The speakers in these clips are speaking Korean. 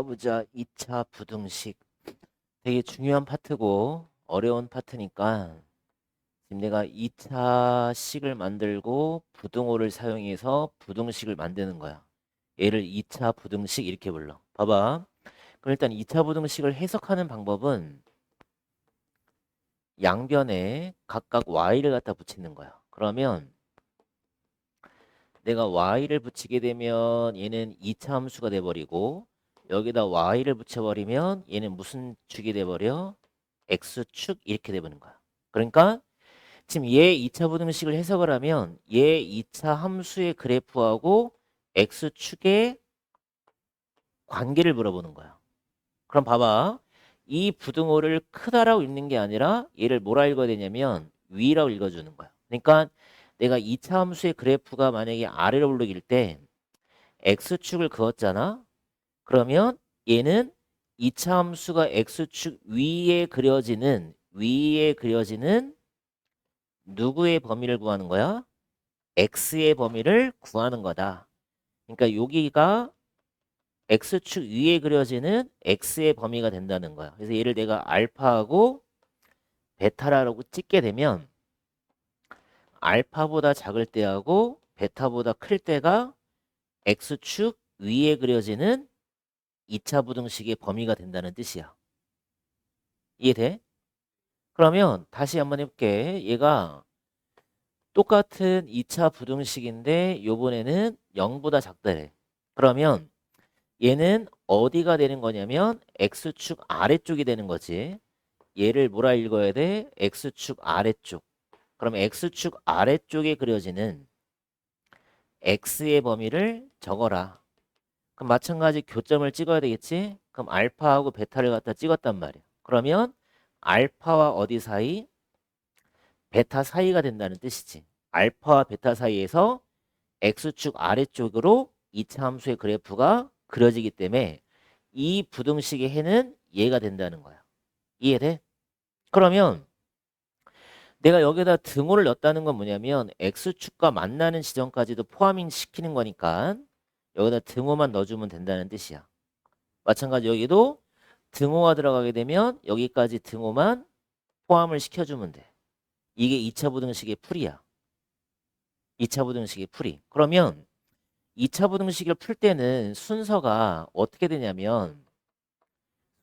보자. 2차 부등식. 되게 중요한 파트고 어려운 파트니까 지금 내가 2차 식을 만들고 부등호를 사용해서 부등식을 만드는 거야. 얘를 2차 부등식 이렇게 불러. 봐봐. 그럼 일단 2차 부등식을 해석하는 방법은 양변에 각각 y를 갖다 붙이는 거야. 그러면 내가 y를 붙이게 되면 얘는 2차 함수가 돼버리고 여기다 y를 붙여버리면 얘는 무슨 축이 돼버려? x축 이렇게 돼버리는 거야. 그러니까 지금 얘 2차 부등식을 해석을 하면 얘 2차 함수의 그래프하고 x축의 관계를 물어보는 거야. 그럼 봐봐. 이 부등호를 크다라고 읽는 게 아니라 얘를 뭐라 읽어야 되냐면 위라고 읽어주는 거야. 그러니까 내가 2차 함수의 그래프가 만약에 아래로 올라길 때 x축을 그었잖아. 그러면 얘는 2차 함수가 x축 위에 그려지는 누구의 범위를 구하는 거야? x의 범위를 구하는 거다. 그러니까 여기가 x축 위에 그려지는 x의 범위가 된다는 거야. 그래서 얘를 내가 알파하고 베타라고 찍게 되면 알파보다 작을 때하고 베타보다 클 때가 x축 위에 그려지는 2차 부등식의 범위가 된다는 뜻이야. 이해돼? 그러면 다시 한번 해볼게. 얘가 똑같은 2차 부등식인데 요번에는 0보다 작다래. 그러면 얘는 어디가 되는 거냐면 x축 아래쪽이 되는 거지. 얘를 뭐라 읽어야 돼? x축 아래쪽. 그럼 x축 아래쪽에 그려지는 x의 범위를 적어라. 그럼 마찬가지 교점을 찍어야 되겠지? 그럼 알파하고 베타를 갖다 찍었단 말이야. 그러면 알파와 어디 사이? 베타 사이가 된다는 뜻이지. 알파와 베타 사이에서 x축 아래쪽으로 2차 함수의 그래프가 그려지기 때문에 이 부등식의 해는 얘가 된다는 거야. 이해돼? 그러면 내가 여기다 등호를 넣었다는 건 뭐냐면 x축과 만나는 지점까지도 포함시키는 거니까 여기다 등호만 넣어주면 된다는 뜻이야. 마찬가지 여기도 등호가 들어가게 되면 여기까지 등호만 포함을 시켜주면 돼. 이게 2차 부등식의 풀이야. 2차 부등식의 풀이. 그러면 2차 부등식을 풀 때는 순서가 어떻게 되냐면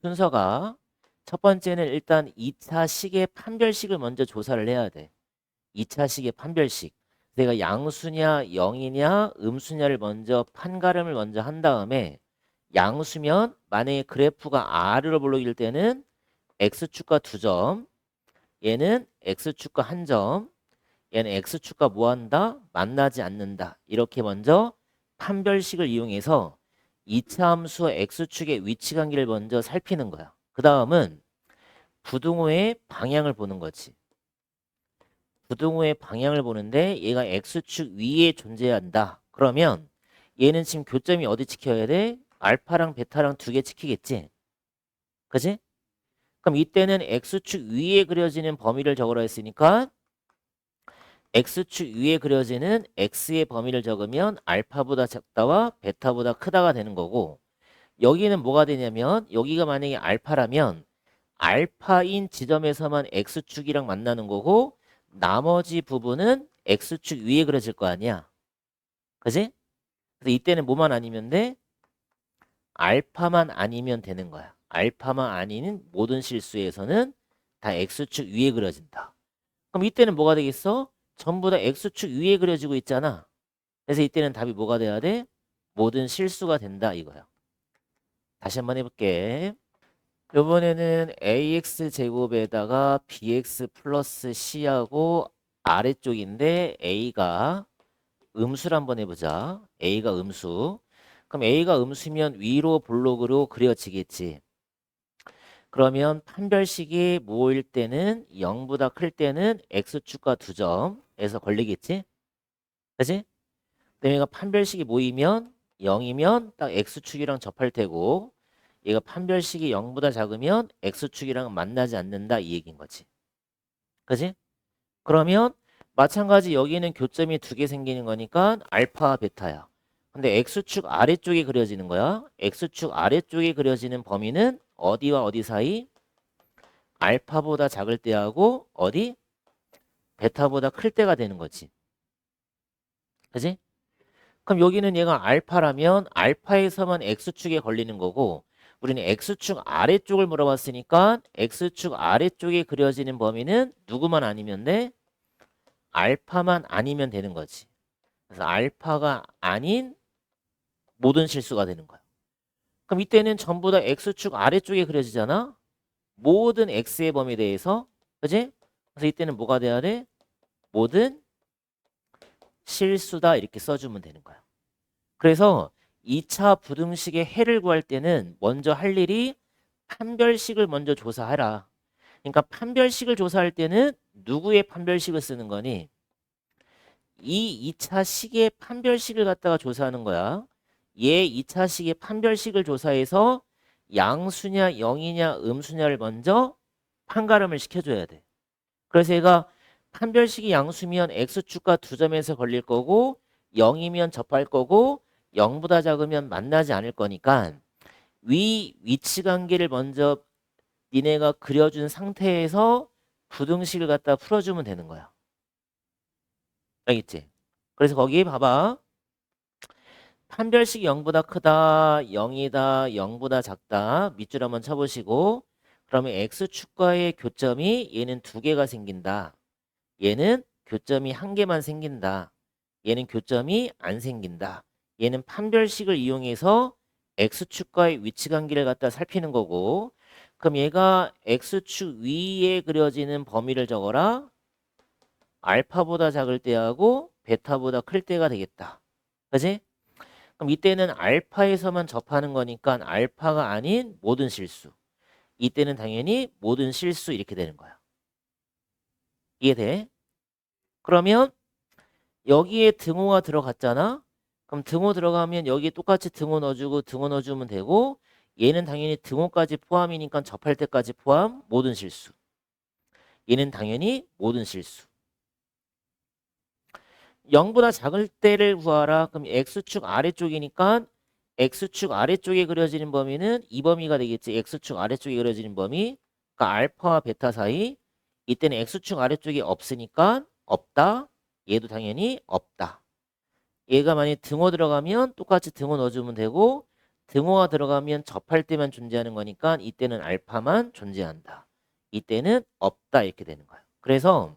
순서가 첫 번째는 일단 2차 식의 판별식을 먼저 조사를 해야 돼. 2차 식의 판별식. 내가 양수냐 0이냐 음수냐를 먼저 판가름을 먼저 한 다음에 양수면 만약에 그래프가 R로 불러길 때는 X축과 2점, 얘는 X축과 1점, 얘는 X축과 뭐 한다? 만나지 않는다. 이렇게 먼저 판별식을 이용해서 2차 함수 X축의 위치 관계를 먼저 살피는 거야. 그 다음은 부등호의 방향을 보는 거지. 부등호의 방향을 보는데 얘가 X축 위에 존재한다. 그러면 얘는 지금 교점이 어디 찍혀야 돼? 알파랑 베타랑 두 개 찍히겠지? 그지? 그럼 이때는 X축 위에 그려지는 범위를 적으라 했으니까 X축 위에 그려지는 X의 범위를 적으면 알파보다 작다와 베타보다 크다가 되는 거고 여기는 뭐가 되냐면 여기가 만약에 알파라면 알파인 지점에서만 X축이랑 만나는 거고 나머지 부분은 X축 위에 그려질 거 아니야. 그지? 그래서 이때는 뭐만 아니면 돼? 알파만 아니면 되는 거야. 알파만 아닌 모든 실수에서는 다 X축 위에 그려진다. 그럼 이때는 뭐가 되겠어? 전부 다 X축 위에 그려지고 있잖아. 그래서 이때는 답이 뭐가 돼야 돼? 모든 실수가 된다 이거야. 다시 한번 해볼게. 이번에는 ax 제곱에다가 bx 플러스 c하고 아래쪽인데 a가 음수를 한번 해보자. a가 음수. 그럼 a가 음수면 위로 볼록으로 그려지겠지. 그러면 판별식이 뭐일 때는 0보다 클 때는 x축과 2점에서 걸리겠지. 그치? 얘가 판별식이 모이면 0이면 딱 x축이랑 접할 테고 얘가 판별식이 0보다 작으면 x축이랑 만나지 않는다 이 얘기인 거지. 그지? 그러면 마찬가지 여기는 교점이 두 개 생기는 거니까 알파 베타야. 근데 x축 아래쪽에 그려지는 거야. x축 아래쪽에 그려지는 범위는 어디와 어디 사이? 알파보다 작을 때하고 어디? 베타보다 클 때가 되는 거지. 그지? 그럼 여기는 얘가 알파라면 알파에서만 x축에 걸리는 거고 우리는 x축 아래쪽을 물어봤으니까 x축 아래쪽에 그려지는 범위는 누구만 아니면 돼? 알파만 아니면 되는 거지. 그래서 알파가 아닌 모든 실수가 되는 거야. 그럼 이때는 전부 다 x축 아래쪽에 그려지잖아. 모든 x의 범위에 대해서. 그지? 그래서 이때는 뭐가 돼야 돼? 모든 실수다 이렇게 써주면 되는 거야. 그래서 2차 부등식의 해를 구할 때는 먼저 할 일이 판별식을 먼저 조사하라. 그러니까 판별식을 조사할 때는 누구의 판별식을 쓰는 거니? 이 2차 식의 판별식을 갖다가 조사하는 거야. 얘 2차 식의 판별식을 조사해서 양수냐 0이냐 음수냐를 먼저 판가름을 시켜줘야 돼. 그래서 얘가 판별식이 양수면 x축과 두 점에서 걸릴 거고 0이면 접할 거고 0보다 작으면 만나지 않을 거니까 위치 관계를 먼저 니네가 그려준 상태에서 부등식을 갖다 풀어주면 되는 거야. 알겠지? 그래서 거기 봐봐. 판별식이 0보다 크다, 0이다, 0보다 작다. 밑줄 한번 쳐보시고 그러면 x축과의 교점이 얘는 두 개가 생긴다. 얘는 교점이 한 개만 생긴다. 얘는 교점이 안 생긴다. 얘는 판별식을 이용해서 x축과의 위치관계를 갖다 살피는 거고 그럼 얘가 x축 위에 그려지는 범위를 적어라. 알파보다 작을 때하고 베타보다 클 때가 되겠다. 그지? 그럼 이때는 알파에서만 접하는 거니까 알파가 아닌 모든 실수. 이때는 당연히 모든 실수 이렇게 되는 거야. 이해돼? 그러면 여기에 등호가 들어갔잖아. 그럼 등호 들어가면 여기 똑같이 등호 넣어주고 등호 넣어주면 되고 얘는 당연히 등호까지 포함이니까 접할 때까지 포함 모든 실수. 얘는 당연히 모든 실수. 0보다 작을 때를 구하라. 그럼 x축 아래쪽이니까 x축 아래쪽에 그려지는 범위는 이 범위가 되겠지. x축 아래쪽에 그려지는 범위. 그러니까 알파와 베타 사이. 이때는 x축 아래쪽이 없으니까 없다. 얘도 당연히 없다. 얘가 만약 등호 들어가면 똑같이 등호 넣어주면 되고 등호가 들어가면 접할 때만 존재하는 거니까 이때는 알파만 존재한다. 이때는 없다 이렇게 되는 거야. 그래서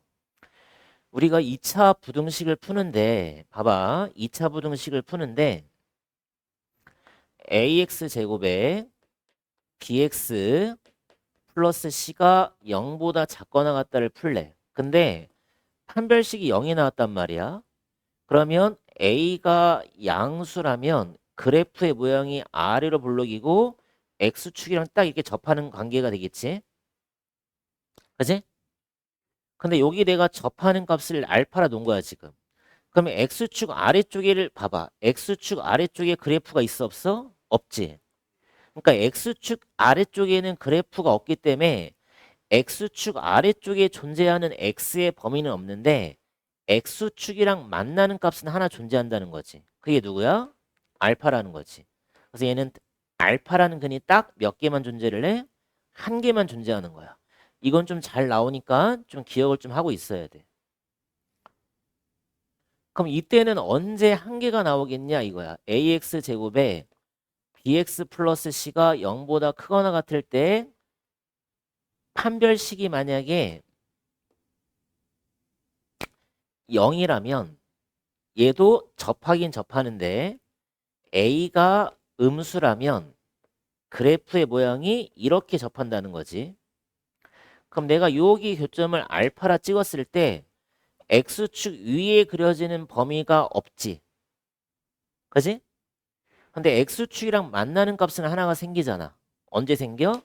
우리가 2차 부등식을 푸는데 봐봐. 2차 부등식을 푸는데 ax 제곱에 bx 플러스 c가 0보다 작거나 같다를 풀래. 근데 판별식이 0이 나왔단 말이야. 그러면 a가 양수라면 그래프의 모양이 아래로 볼록이고 x축이랑 딱 이렇게 접하는 관계가 되겠지. 그지? 근데 여기 내가 접하는 값을 알파라 놓은 거야 지금. 그러면 x축 아래쪽에를 봐봐. x축 아래쪽에 그래프가 있어 없어? 없지. 그러니까 x축 아래쪽에는 그래프가 없기 때문에 x축 아래쪽에 존재하는 x의 범위는 없는데 x축이랑 만나는 값은 하나 존재한다는 거지. 그게 누구야? 알파라는 거지. 그래서 얘는 알파라는 근이 딱 몇 개만 존재를 해? 한 개만 존재하는 거야. 이건 좀 잘 나오니까 좀 기억을 좀 하고 있어야 돼. 그럼 이때는 언제 한 개가 나오겠냐 이거야. ax 제곱에 bx 플러스 c가 0보다 크거나 같을 때 판별식이 만약에 0이라면 얘도 접하긴 접하는데 a가 음수라면 그래프의 모양이 이렇게 접한다는 거지. 그럼 내가 여기 교점을 알파라 찍었을 때 x축 위에 그려지는 범위가 없지. 그지? 근데 x축이랑 만나는 값은 하나가 생기잖아. 언제 생겨?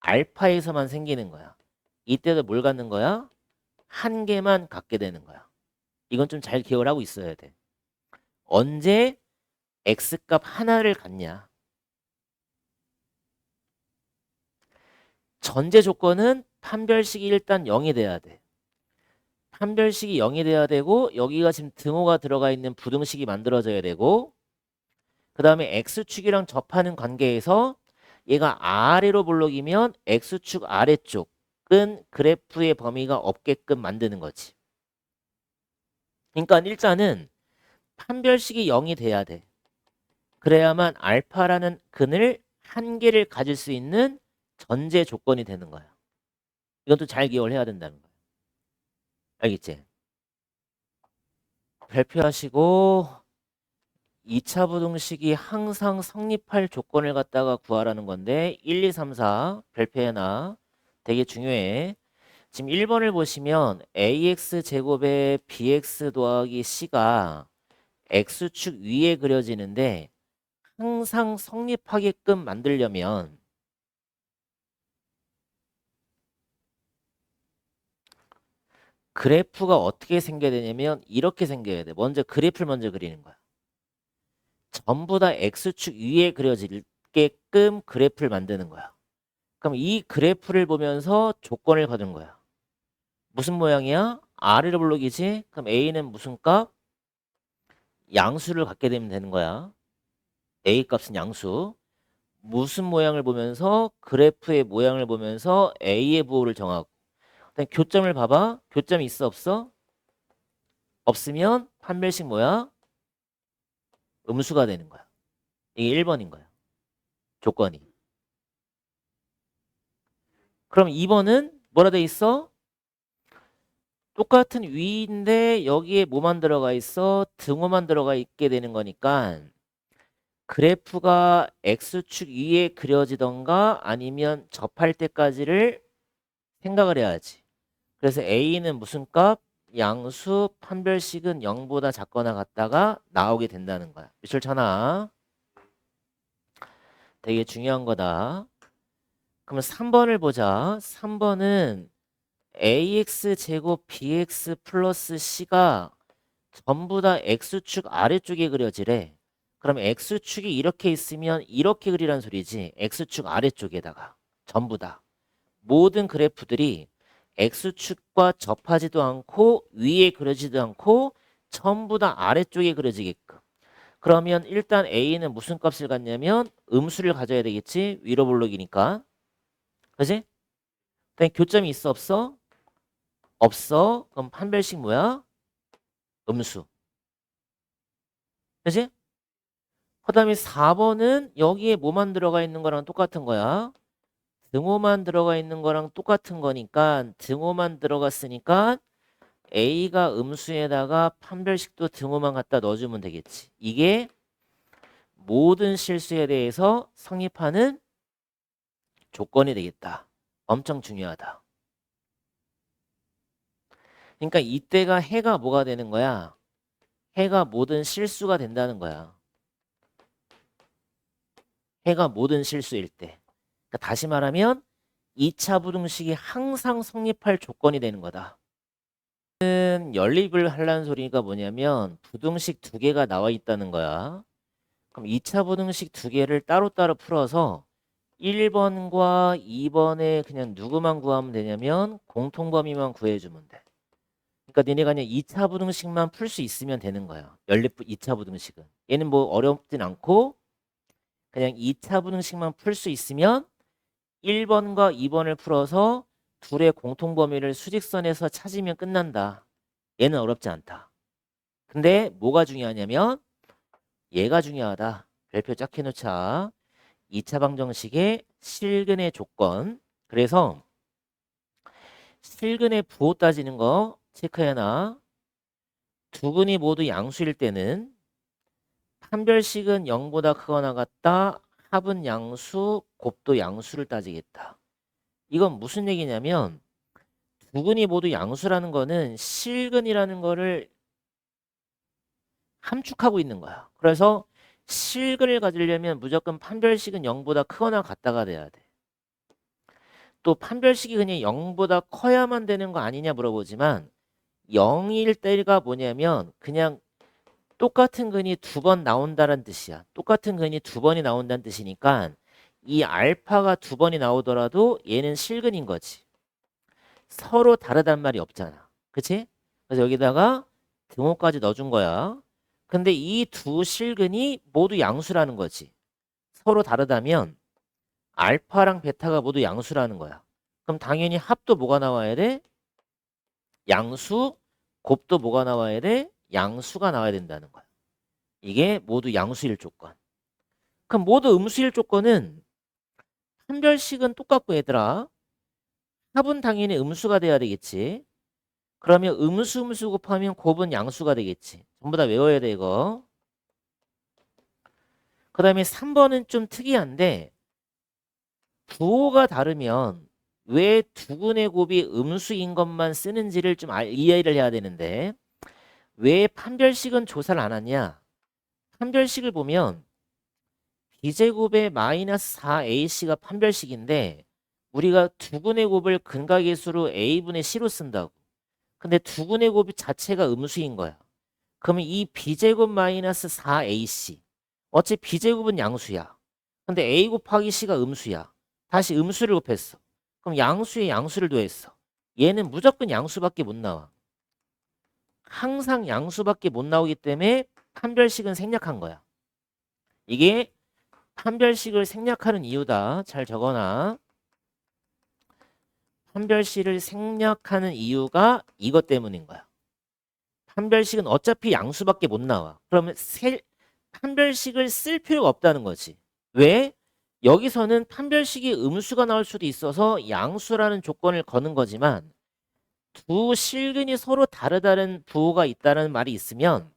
알파에서만 생기는 거야. 이때도 뭘 갖는 거야? 한 개만 갖게 되는 거야. 이건 좀 잘 기억을 하고 있어야 돼. 언제 x값 하나를 갖냐? 전제 조건은 판별식이 일단 0이 돼야 돼. 판별식이 0이 돼야 되고 여기가 지금 등호가 들어가 있는 부등식이 만들어져야 되고 그 다음에 X축이랑 접하는 관계에서 얘가 아래로 볼록이면 X축 아래쪽은 그래프의 범위가 없게끔 만드는 거지. 그러니까 일단은 판별식이 0이 돼야 돼. 그래야만 알파라는 근을 한 개를 가질 수 있는 전제 조건이 되는 거야. 이것도 잘 기억을 해야 된다는 거야. 알겠지? 발표하시고 2차 부등식이 항상 성립할 조건을 갖다가 구하라는 건데 1, 2, 3, 4 별표해놔. 되게 중요해. 지금 1번을 보시면 AX제곱에 BX 더하기 C가 X축 위에 그려지는데 항상 성립하게끔 만들려면 그래프가 어떻게 생겨야 되냐면 이렇게 생겨야 돼. 먼저 그래프를 먼저 그리는 거야. 전부 다 X축 위에 그려지게끔 그래프를 만드는 거야. 그럼 이 그래프를 보면서 조건을 거둔 거야. 무슨 모양이야? R을 블록이지? 그럼 A는 무슨 값? 양수를 갖게 되면 되는 거야. A 값은 양수. 무슨 모양을 보면서 그래프의 모양을 보면서 A의 부호를 정하고 그다음에 교점을 봐봐. 교점이 있어 없어? 없으면 판별식 뭐야? 음수가 되는 거야. 이게 1번인 거야. 조건이. 그럼 2번은 뭐라 돼 있어? 똑같은 위인데 여기에 뭐만 들어가 있어? 등호만 들어가 있게 되는 거니까 그래프가 X축 위에 그려지던가 아니면 접할 때까지를 생각을 해야지. 그래서 A는 무슨 값? 양수 판별식은 0보다 작거나 같다가 나오게 된다는 거야. 미술 쳐나. 되게 중요한 거다. 그러면 3번을 보자. 3번은 AX제곱 BX 플러스 C가 전부 다 X축 아래쪽에 그려지래. 그럼 X축이 이렇게 있으면 이렇게 그리란 소리지. X축 아래쪽에다가 전부 다. 모든 그래프들이 X축과 접하지도 않고 위에 그려지도 않고 전부 다 아래쪽에 그려지게끔. 그러면 일단 A는 무슨 값을 갖냐면 음수를 가져야 되겠지. 위로 볼록이니까. 그지? 그다음에 교점이 있어 없어? 없어. 그럼 판별식 뭐야? 음수. 그지? 그 다음에 4번은 여기에 뭐만 들어가 있는 거랑 똑같은 거야. 등호만 들어가 있는 거랑 똑같은 거니까 등호만 들어갔으니까 A가 음수에다가 판별식도 등호만 갖다 넣어주면 되겠지. 이게 모든 실수에 대해서 성립하는 조건이 되겠다. 엄청 중요하다. 그러니까 이때가 해가 뭐가 되는 거야? 해가 모든 실수가 된다는 거야. 해가 모든 실수일 때. 그러니까 다시 말하면 2차 부등식이 항상 성립할 조건이 되는 거다. 연립을 하려는 소리가 뭐냐면 부등식 두 개가 나와 있다는 거야. 그럼 2차 부등식 두 개를 따로따로 풀어서 1번과 2번에 그냥 누구만 구하면 되냐면 공통범위만 구해주면 돼. 그러니까 니네가 그냥 2차 부등식만 풀 수 있으면 되는 거야. 연립 2차 부등식은. 얘는 뭐 어렵진 않고 그냥 2차 부등식만 풀 수 있으면 1번과 2번을 풀어서 둘의 공통범위를 수직선에서 찾으면 끝난다. 얘는 어렵지 않다. 근데 뭐가 중요하냐면 얘가 중요하다. 별표 짝 해놓자. 2차 방정식의 실근의 조건. 그래서 실근의 부호 따지는 거 체크해놔. 두 근이 모두 양수일 때는 판별식은 0보다 크거나 같다. 합은 양수, 곱도 양수를 따지겠다. 이건 무슨 얘기냐면 두 근이 모두 양수라는 거는 실근이라는 거를 함축하고 있는 거야. 그래서 실근을 가지려면 무조건 판별식은 0보다 크거나 같다가 돼야 돼. 또 판별식이 그냥 0보다 커야만 되는 거 아니냐 물어보지만 0일 때가 뭐냐면 그냥 똑같은 근이 두 번 나온다는 뜻이야. 똑같은 근이 두 번이 나온다는 뜻이니까 이 알파가 두 번이 나오더라도 얘는 실근인 거지. 서로 다르단 말이 없잖아. 그치? 그래서 여기다가 등호까지 넣어준 거야. 근데 이 두 실근이 모두 양수라는 거지. 서로 다르다면 알파랑 베타가 모두 양수라는 거야. 그럼 당연히 합도 뭐가 나와야 돼? 양수. 곱도 뭐가 나와야 돼? 양수가 나와야 된다는 거야. 이게 모두 양수일 조건. 그럼 모두 음수일 조건은 판별식은 똑같고 얘들아. 합은 당연히 음수가 돼야 되겠지. 그러면 음수 곱하면 곱은 양수가 되겠지. 전부 다 외워야 돼 이거. 그 다음에 3번은 좀 특이한데 부호가 다르면 왜 두근의 곱이 음수인 것만 쓰는지를 좀 이해를 해야 되는데 왜 판별식은 조사를 안 하냐. 판별식을 보면 b제곱의 마이너스 4ac가 판별식인데 우리가 두근의 곱을 근각계수로 a분의 c로 쓴다고. 근데 두근의 곱 자체가 음수인 거야. 그러면 이 b제곱 마이너스 4ac 어차피 b제곱은 양수야. 근데 a 곱하기 c가 음수야. 다시 음수를 곱했어. 그럼 양수에 양수를 더했어. 얘는 무조건 양수밖에 못 나와. 항상 양수밖에 못 나오기 때문에 판별식은 생략한 거야. 이게 판별식을 생략하는 이유다. 잘 적어놔. 판별식을 생략하는 이유가 이것 때문인 거야. 판별식은 어차피 양수밖에 못 나와. 그러면 판별식을 쓸 필요가 없다는 거지. 왜? 여기서는 판별식이 음수가 나올 수도 있어서 양수라는 조건을 거는 거지만 두 실근이 서로 다르다는 부호가 있다는 말이 있으면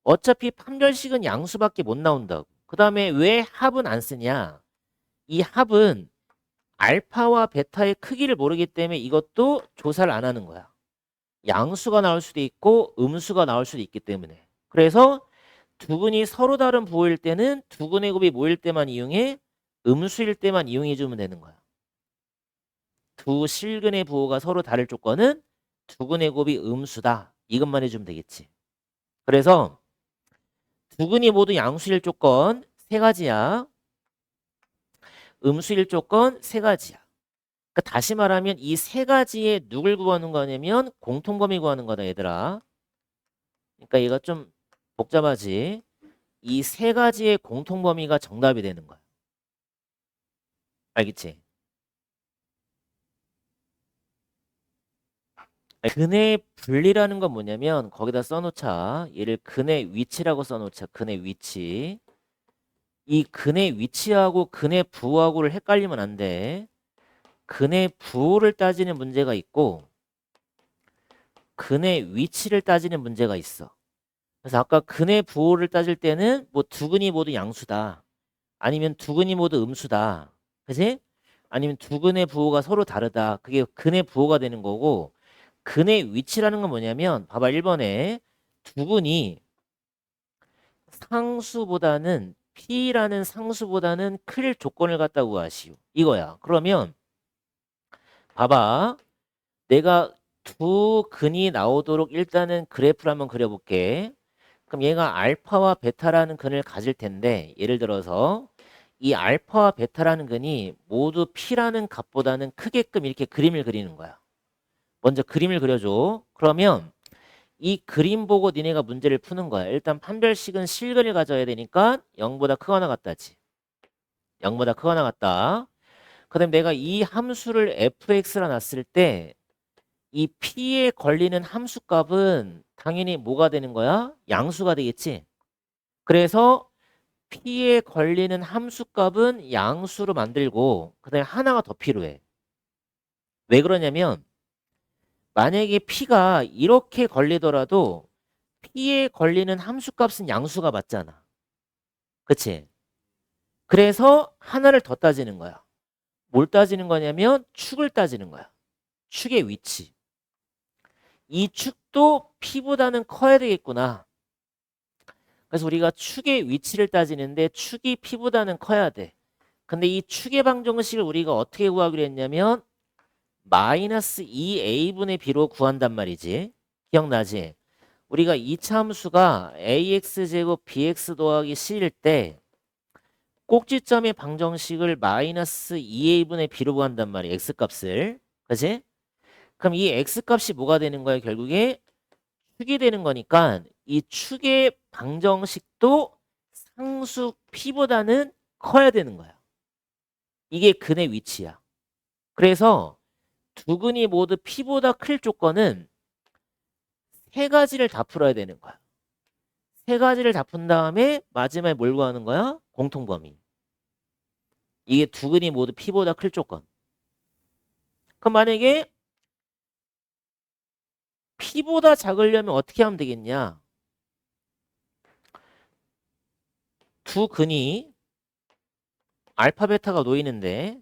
어차피 판별식은 양수밖에 못 나온다고. 그 다음에 왜 합은 안 쓰냐? 이 합은 알파와 베타의 크기를 모르기 때문에 이것도 조사를 안 하는 거야. 양수가 나올 수도 있고 음수가 나올 수도 있기 때문에. 그래서 두근이 서로 다른 부호일 때는 두근의 곱이 모일 때만 이용해, 음수일 때만 이용해 주면 되는 거야. 두 실근의 부호가 서로 다를 조건은 두근의 곱이 음수다. 이것만 해주면 되겠지. 그래서 두근이 모두 양수일 조건 세 가지야. 음수일 조건 세 가지야. 그러니까 다시 말하면 이 세 가지에 누굴 구하는 거냐면 공통범위 구하는 거다 얘들아. 그러니까 얘가 좀 복잡하지. 이 세 가지의 공통범위가 정답이 되는 거야. 알겠지? 근의 분리라는 건 뭐냐면 거기다 써놓자. 얘를 근의 위치라고 써놓자. 근의 위치. 이 근의 위치하고 근의 부호하고를 헷갈리면 안 돼. 근의 부호를 따지는 문제가 있고 근의 위치를 따지는 문제가 있어. 그래서 아까 근의 부호를 따질 때는 뭐 두 근이 모두 양수다. 아니면 두 근이 모두 음수다. 그지? 아니면 두 근의 부호가 서로 다르다. 그게 근의 부호가 되는 거고 근의 위치라는 건 뭐냐면 봐봐 1번에 두 근이 상수보다는 P라는 상수보다는 클 조건을 갖다 구하시오. 이거야. 그러면 봐봐. 내가 두 근이 나오도록 일단은 그래프를 한번 그려볼게. 그럼 얘가 알파와 베타라는 근을 가질 텐데 예를 들어서 이 알파와 베타라는 근이 모두 P라는 값보다는 크게끔 이렇게 그림을 그리는 거야. 먼저 그림을 그려줘. 그러면 이 그림 보고 니네가 문제를 푸는 거야. 일단 판별식은 실근을 가져야 되니까 0보다 크거나 같다지. 0보다 크거나 같다. 그 다음에 내가 이 함수를 fx라 놨을 때 이 p에 걸리는 함수값은 당연히 뭐가 되는 거야? 양수가 되겠지. 그래서 p에 걸리는 함수값은 양수로 만들고 그 다음에 하나가 더 필요해. 왜 그러냐면 만약에 p가 이렇게 걸리더라도 p에 걸리는 함수값은 양수가 맞잖아. 그치? 그래서 하나를 더 따지는 거야. 뭘 따지는 거냐면 축을 따지는 거야. 축의 위치. 이 축도 p보다는 커야 되겠구나. 그래서 우리가 축의 위치를 따지는데 축이 p보다는 커야 돼. 근데 이 축의 방정식을 우리가 어떻게 구하기로 했냐면 마이너스 2a분의 b로 구한단 말이지. 기억나지? 우리가 이차 함수가 ax제곱 bx 더하기 c일 때 꼭지점의 방정식을 마이너스 2a분의 b로 구한단 말이야. x값을. 그치? 그럼 이 x값이 뭐가 되는 거야? 결국에 축이 되는 거니까 이 축의 방정식도 상수 P보다는 커야 되는 거야. 이게 근의 위치야. 그래서 두 근이 모두 P보다 클 조건은 세 가지를 다 풀어야 되는 거야. 세 가지를 다 푼 다음에 마지막에 뭘 구하는 거야? 공통범위. 이게 두 근이 모두 P보다 클 조건. 그럼 만약에 P보다 작으려면 어떻게 하면 되겠냐? 두 근이 알파, 베타가 놓이는데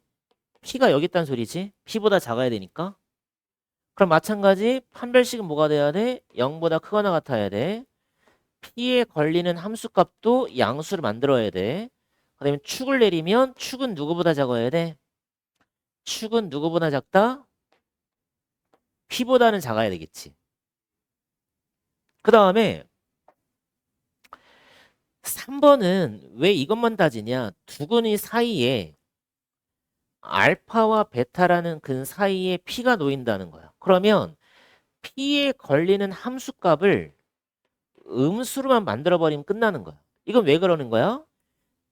P가 여기 있다는 소리지? P보다 작아야 되니까. 그럼 마찬가지 판별식은 뭐가 돼야 돼? 0보다 크거나 같아야 돼. P에 걸리는 함수값도 양수를 만들어야 돼. 그 다음에 축을 내리면 축은 누구보다 작아야 돼? 축은 누구보다 작다? P보다는 작아야 되겠지. 그 다음에 3번은 왜 이것만 따지냐? 두 근이 사이에 알파와 베타라는 근 사이에 P가 놓인다는 거야. 그러면 P에 걸리는 함수값을 음수로만 만들어버리면 끝나는 거야. 이건 왜 그러는 거야?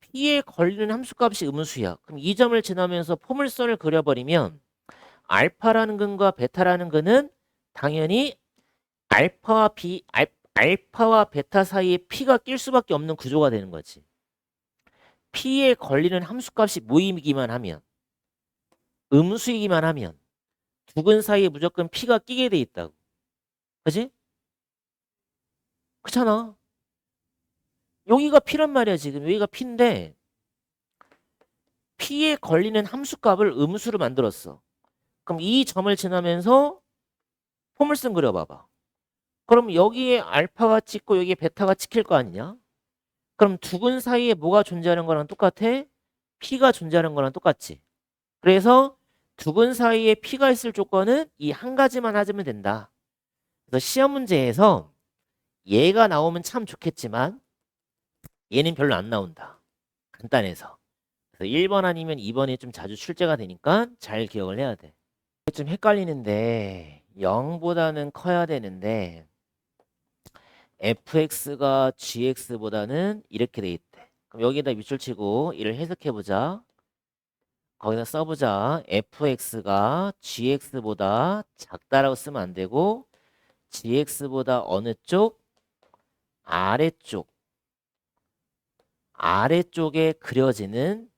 P에 걸리는 함수값이 음수야. 그럼 이 점을 지나면서 포물선을 그려버리면 알파라는 근과 베타라는 근은 당연히 알파와 베타 사이에 P가 낄 수밖에 없는 구조가 되는 거지. P에 걸리는 함수값이 모이기만 하면, 음수이기만 하면 두 근 사이에 무조건 P가 끼게 돼 있다고. 그지? 그렇잖아. 여기가 P란 말이야 지금. 여기가 P인데 P에 걸리는 함수값을 음수로 만들었어. 그럼 이 점을 지나면서 포물선 그려봐봐. 그럼 여기에 알파가 찍고 여기에 베타가 찍힐 거 아니냐? 그럼 두 근 사이에 뭐가 존재하는 거랑 똑같아? P가 존재하는 거랑 똑같지. 그래서 두 근 사이에 P가 있을 조건은 이 한 가지만 하면 된다. 그래서 시험 문제에서 얘가 나오면 참 좋겠지만 얘는 별로 안 나온다. 간단해서. 그래서 1번 아니면 2번이 좀 자주 출제가 되니까 잘 기억을 해야 돼. 좀 헷갈리는데 0보다는 커야 되는데 fx가 gx보다는 이렇게 돼 있대. 그럼 여기다 밑줄 치고 이를 해석해 보자. 거기다 써보자. fx가 gx보다 작다라고 쓰면 안 되고 gx보다 어느 쪽? 아래쪽. 아래쪽에 그려지는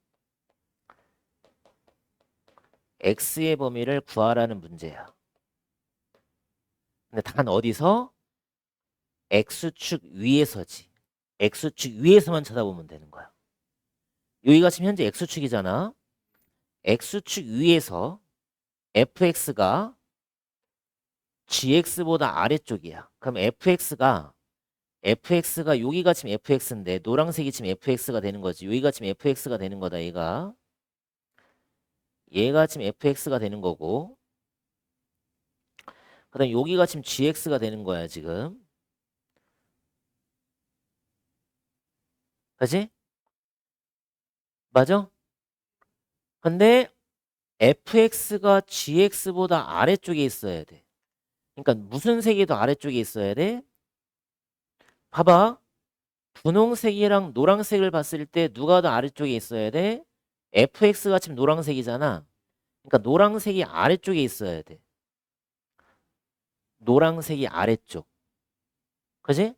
x의 범위를 구하라는 문제야. 근데 단 어디서? x축 위에서지. x축 위에서만 쳐다보면 되는 거야. 여기가 지금 현재 x축이잖아. x축 위에서 fx가 gx보다 아래쪽이야. 그럼 fx가 여기가 지금 fx인데 노란색이 지금 fx가 되는 거지. 여기가 지금 fx가 되는 거다. 얘가 지금 fx가 되는 거고 그다음 여기가 지금 gx가 되는 거야 지금. 그지? 맞아? 근데 fx가 gx보다 아래쪽에 있어야 돼. 그러니까 무슨 색이 더 아래쪽에 있어야 돼? 봐봐. 분홍색이랑 노란색을 봤을 때 누가 더 아래쪽에 있어야 돼? fx가 지금 노란색이잖아. 그러니까 노란색이 아래쪽에 있어야 돼. 노란색이 아래쪽. 그지?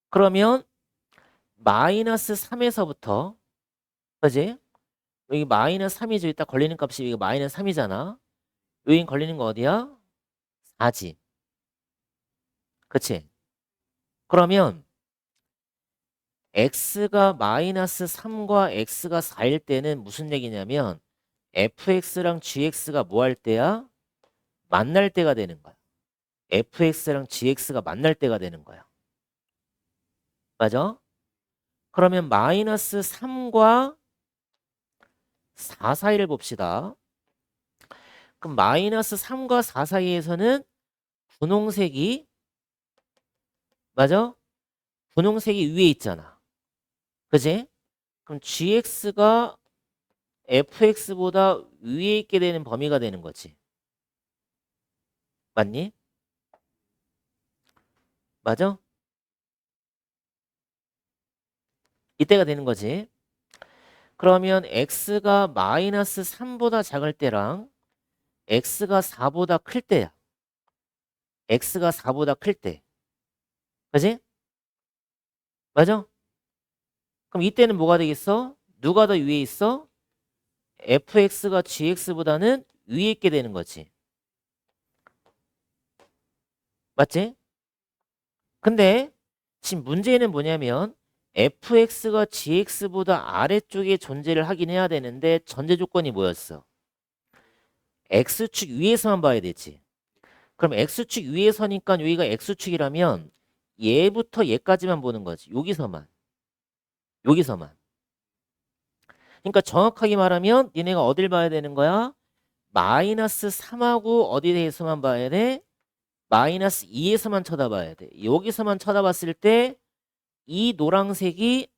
그러면 마이너스 3에서부터 그지? 여기 마이너스 3이죠. 이따 걸리는 값이 이거 마이너스 3이잖아. 여기 걸리는 거 어디야? 4지. 그치? 그러면 x가 마이너스 3과 x가 4일 때는 무슨 얘기냐면 fx랑 gx가 뭐 할 때야? 만날 때가 되는 거야. fx랑 gx가 만날 때가 되는 거야. 맞아? 그러면 마이너스 3과 4 사이를 봅시다. 그럼 마이너스 3과 4 사이에서는 분홍색이 맞아? 분홍색이 위에 있잖아. 그지? 그럼 gx가 fx보다 위에 있게 되는 범위가 되는 거지. 맞니? 맞아? 이때가 되는 거지. 그러면 x가 마이너스 3보다 작을 때랑 x가 4보다 클 때야. x가 4보다 클 때. 그지? 맞아? 그럼 이때는 뭐가 되겠어? 누가 더 위에 있어? fx가 gx보다는 위에 있게 되는 거지. 맞지? 근데 지금 문제는 뭐냐면 fx가 gx보다 아래쪽에 존재를 하긴 해야 되는데 전제 조건이 뭐였어? x축 위에서만 봐야 되지. 그럼 x축 위에서니까 여기가 x축이라면 얘부터 얘까지만 보는 거지. 여기서만. 여기서만. 그러니까 정확하게 말하면 니네가 어딜 봐야 되는 거야? 마이너스 3하고 어디에 대해서만 봐야 돼? 마이너스 2에서만 쳐다봐야 돼. 여기서만 쳐다봤을 때 이 노란색이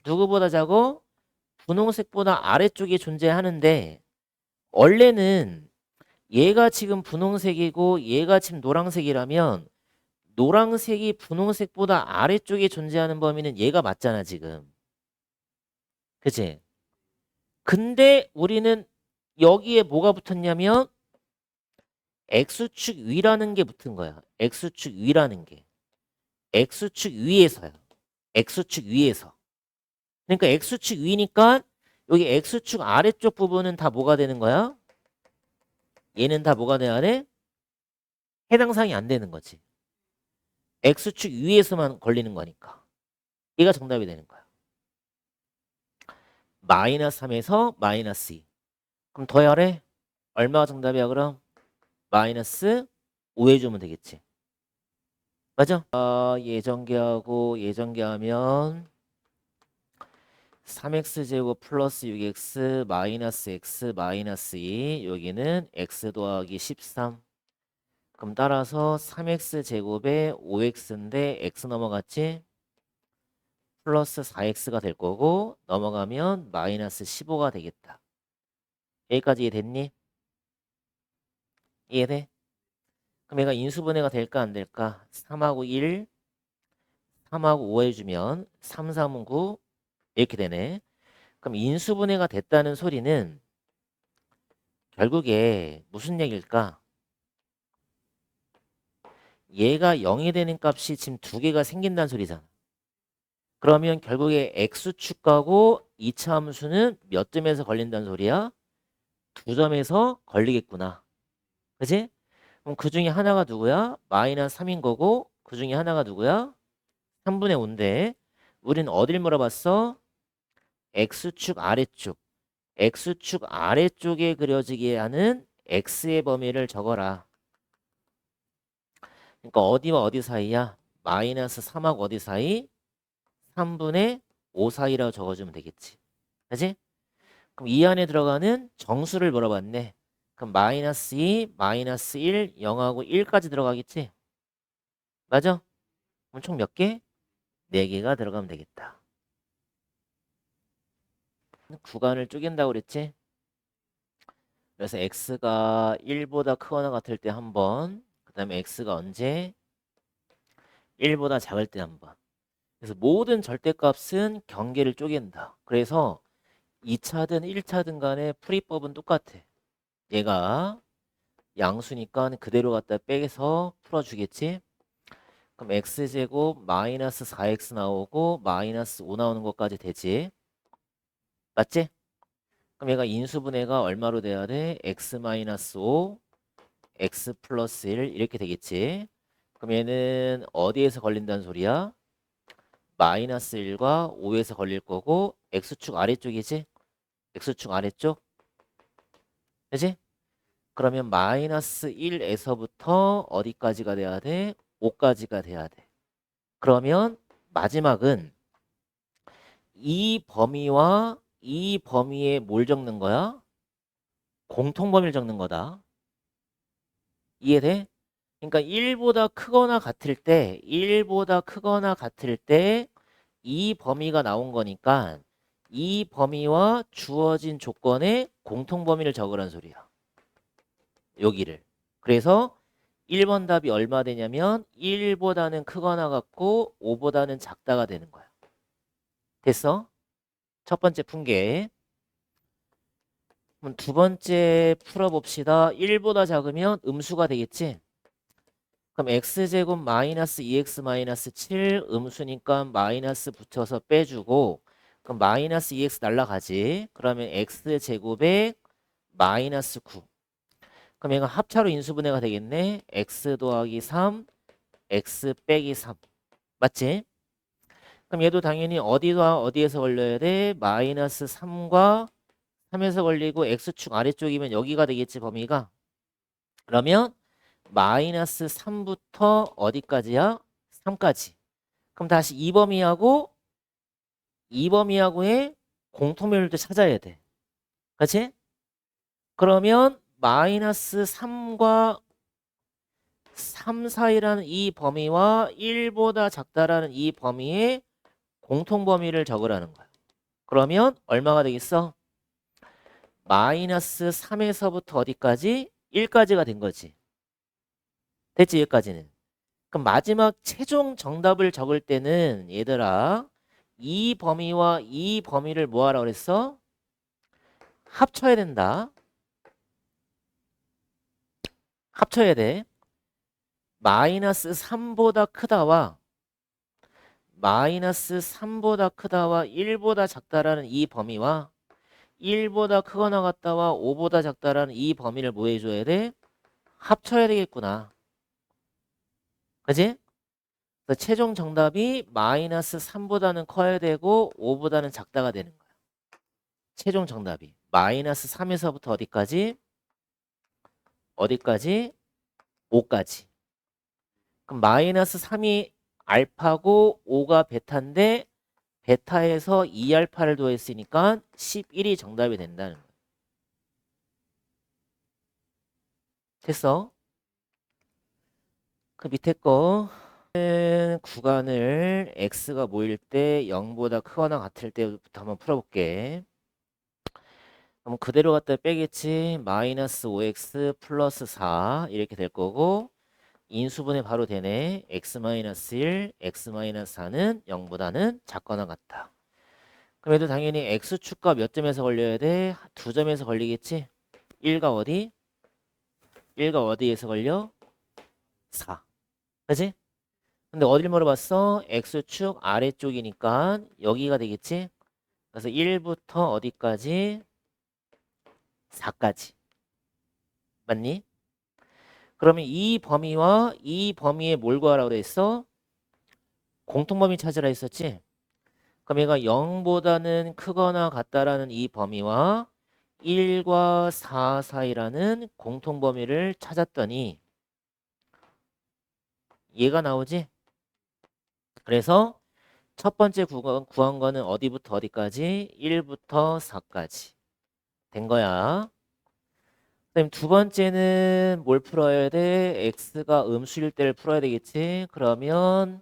누구보다 작어? 분홍색보다 아래쪽에 존재하는데 원래는 얘가 지금 분홍색이고 얘가 지금 노란색이라면 노란색이 분홍색보다 아래쪽에 존재하는 범위는 얘가 맞잖아 지금. 그치? 근데 우리는 여기에 뭐가 붙었냐면 X축 위라는 게 붙은 거야. X축 위라는 게. X축 위에서야. X축 위에서. 그러니까 X축 위니까 여기 X축 아래쪽 부분은 다 뭐가 되는 거야? 얘는 다 뭐가 돼야 돼? 해당 사항이 안 되는 거지. X축 위에서만 걸리는 거니까. 얘가 정답이 되는 거야. 마이너스 3에서 마이너스 2. 그럼 더하래? 얼마가 정답이야 그럼? 마이너스 5 해주면 되겠지. 맞아? 예전계하고 예전계하면 3x제곱 플러스 6x 마이너스 x 마이너스 2 여기는 x 더하기 13. 그럼 따라서 3x제곱에 5x인데 x 넘어갔지? 플러스 4x가 될 거고 넘어가면 마이너스 15가 되겠다. 여기까지 이해됐니? 이해돼? 그럼 얘가 인수분해가 될까 안 될까? 3하고 1, 3하고 5 해주면 3, 3은 9 이렇게 되네. 그럼 인수분해가 됐다는 소리는 결국에 무슨 얘기일까? 얘가 0이 되는 값이 지금 두 개가 생긴다는 소리잖아. 그러면 결국에 x축하고 2차 함수는 몇 점에서 걸린다는 소리야? 2점에서 걸리겠구나. 그치? 그럼 그 중에 하나가 누구야? 마이너스 3인 거고 그 중에 하나가 누구야? 3분의 5인데 우린 어딜 물어봤어? x축 아래쪽. x축 아래쪽에 그려지게 하는 x의 범위를 적어라. 그러니까 어디와 어디 사이야? 마이너스 3하고 어디 사이? 3분의 5 사이라고 적어주면 되겠지. 그치? 그럼 이 안에 들어가는 정수를 물어봤네. 그럼 마이너스 2, 마이너스 1, 0하고 1까지 들어가겠지? 맞아? 그럼 총 몇 개? 4개가 들어가면 되겠다. 구간을 쪼갠다고 그랬지? 그래서 x가 1보다 크거나 같을 때 한 번, 그 다음에 x가 언제? 1보다 작을 때 한 번. 그래서 모든 절대값은 경계를 쪼갠다. 그래서 2차든 1차든 간에 풀이법은 똑같아. 얘가 양수니까 그대로 갖다 빼서 풀어주겠지? 그럼 x제곱 마이너스 4x 나오고 마이너스 5 나오는 것까지 되지? 맞지? 그럼 얘가 인수분해가 얼마로 돼야 돼? x 마이너스 5, x 플러스 1 이렇게 되겠지? 그럼 얘는 어디에서 걸린다는 소리야? 마이너스 1과 5에서 걸릴 거고 x축 아래쪽이지? x축 아래쪽? 그지? 그러면 마이너스 1에서부터 어디까지가 돼야 돼? 5까지가 돼야 돼. 그러면 마지막은 이 범위와 이 범위에 뭘 적는 거야? 공통범위를 적는 거다. 이해돼? 그러니까 1보다 크거나 같을 때 1보다 크거나 같을 때 이 범위가 나온 거니까 이 범위와 주어진 조건의 공통범위를 적으란 소리야. 여기를. 그래서 1번 답이 얼마 되냐면 1보다는 크거나 같고 5보다는 작다가 되는 거야. 됐어? 첫 번째 푼게. 그럼 두 번째 풀어봅시다. 1보다 작으면 음수가 되겠지? 그럼 x제곱 마이너스 2x 마이너스 7 음수니까 마이너스 붙여서 빼주고, 그럼 마이너스 2x 날라가지. 그러면 x제곱에 마이너스 9. 그럼 얘가 합차로 인수분해가 되겠네. x 더하기 3, x 빼기 3. 맞지? 그럼 얘도 당연히 어디와 어디에서 걸려야 돼? 마이너스 3과 3에서 걸리고 x축 아래쪽이면 여기가 되겠지, 범위가. 그러면 마이너스 3부터 어디까지야? 3까지. 그럼 다시 이 범위하고의 공통면을 또 찾아야 돼. 그렇지? 그러면 마이너스 3과 3 사이라는 이 범위와 1보다 작다라는 이 범위의 공통 범위를 적으라는 거야. 그러면 얼마가 되겠어? 마이너스 3에서부터 어디까지? 1까지가 된 거지. 됐지, 여기까지는. 그럼 마지막 최종 정답을 적을 때는 얘들아, 이 범위와 이 범위를 뭐 하라 그랬어? 합쳐야 된다. 합쳐야 돼. 마이너스 3보다 크다와 마이너스 3보다 크다와 1보다 작다라는 이 범위와 1보다 크거나 같다와 5보다 작다라는 이 범위를 뭐 해줘야 돼? 합쳐야 되겠구나. 그지? 그래서 최종 정답이 마이너스 3보다는 커야 되고 5보다는 작다가 되는 거야. 최종 정답이 마이너스 3에서부터 어디까지? 어디까지? 5까지. 그럼 마이너스 3이 알파고 5가 베타인데 베타에서 2알파를 더했으니까 11이 정답이 된다는 거야. 됐어? 그 밑에 거 구간을 x가 모일 때 0보다 크거나 같을 때부터 한번 풀어볼게. 그럼 그대로 갖다 빼겠지. 마이너스 5x 플러스 4 이렇게 될 거고 인수분해 바로 되네. x-1, x-4는 0보다는 작거나 같다. 그럼 얘도 당연히 x축과 몇 점에서 걸려야 돼? 두 점에서 걸리겠지? 1가 어디? 1가 어디에서 걸려? 4. 그치? 근데 어딜 물어봤어? x축 아래쪽이니까 여기가 되겠지? 그래서 1부터 어디까지? 4까지. 맞니? 그러면 이 범위와 이 범위에 뭘 구하라고 그랬어? 공통범위 찾으라 했었지? 그럼 얘가 0보다는 크거나 같다라는 이 범위와 1과 4 사이라는 공통범위를 찾았더니 얘가 나오지? 그래서 첫 번째 구한 거는 어디부터 어디까지? 1부터 4까지 된 거야. 그다음 두 번째는 뭘 풀어야 돼? x가 음수일 때를 풀어야 되겠지? 그러면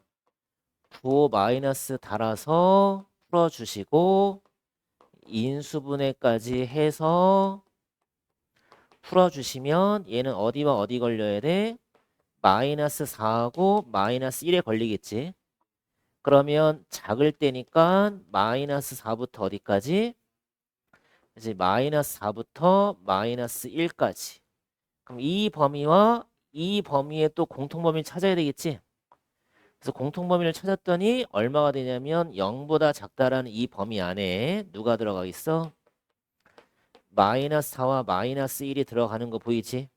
부호 마이너스 달아서 풀어주시고 인수분해까지 해서 풀어주시면 얘는 어디와 어디 걸려야 돼? 마이너스 4하고 마이너스 1에 걸리겠지? 그러면 작을 때니까 마이너스 4부터 어디까지? 이제 마이너스 4부터 마이너스 1까지. 그럼 이 범위와 이 범위의 또 공통범위를 찾아야 되겠지? 그래서 공통범위를 찾았더니 얼마가 되냐면 0보다 작다라는 이 범위 안에 누가 들어가 있어? 마이너스 4와 마이너스 1이 들어가는 거 보이지?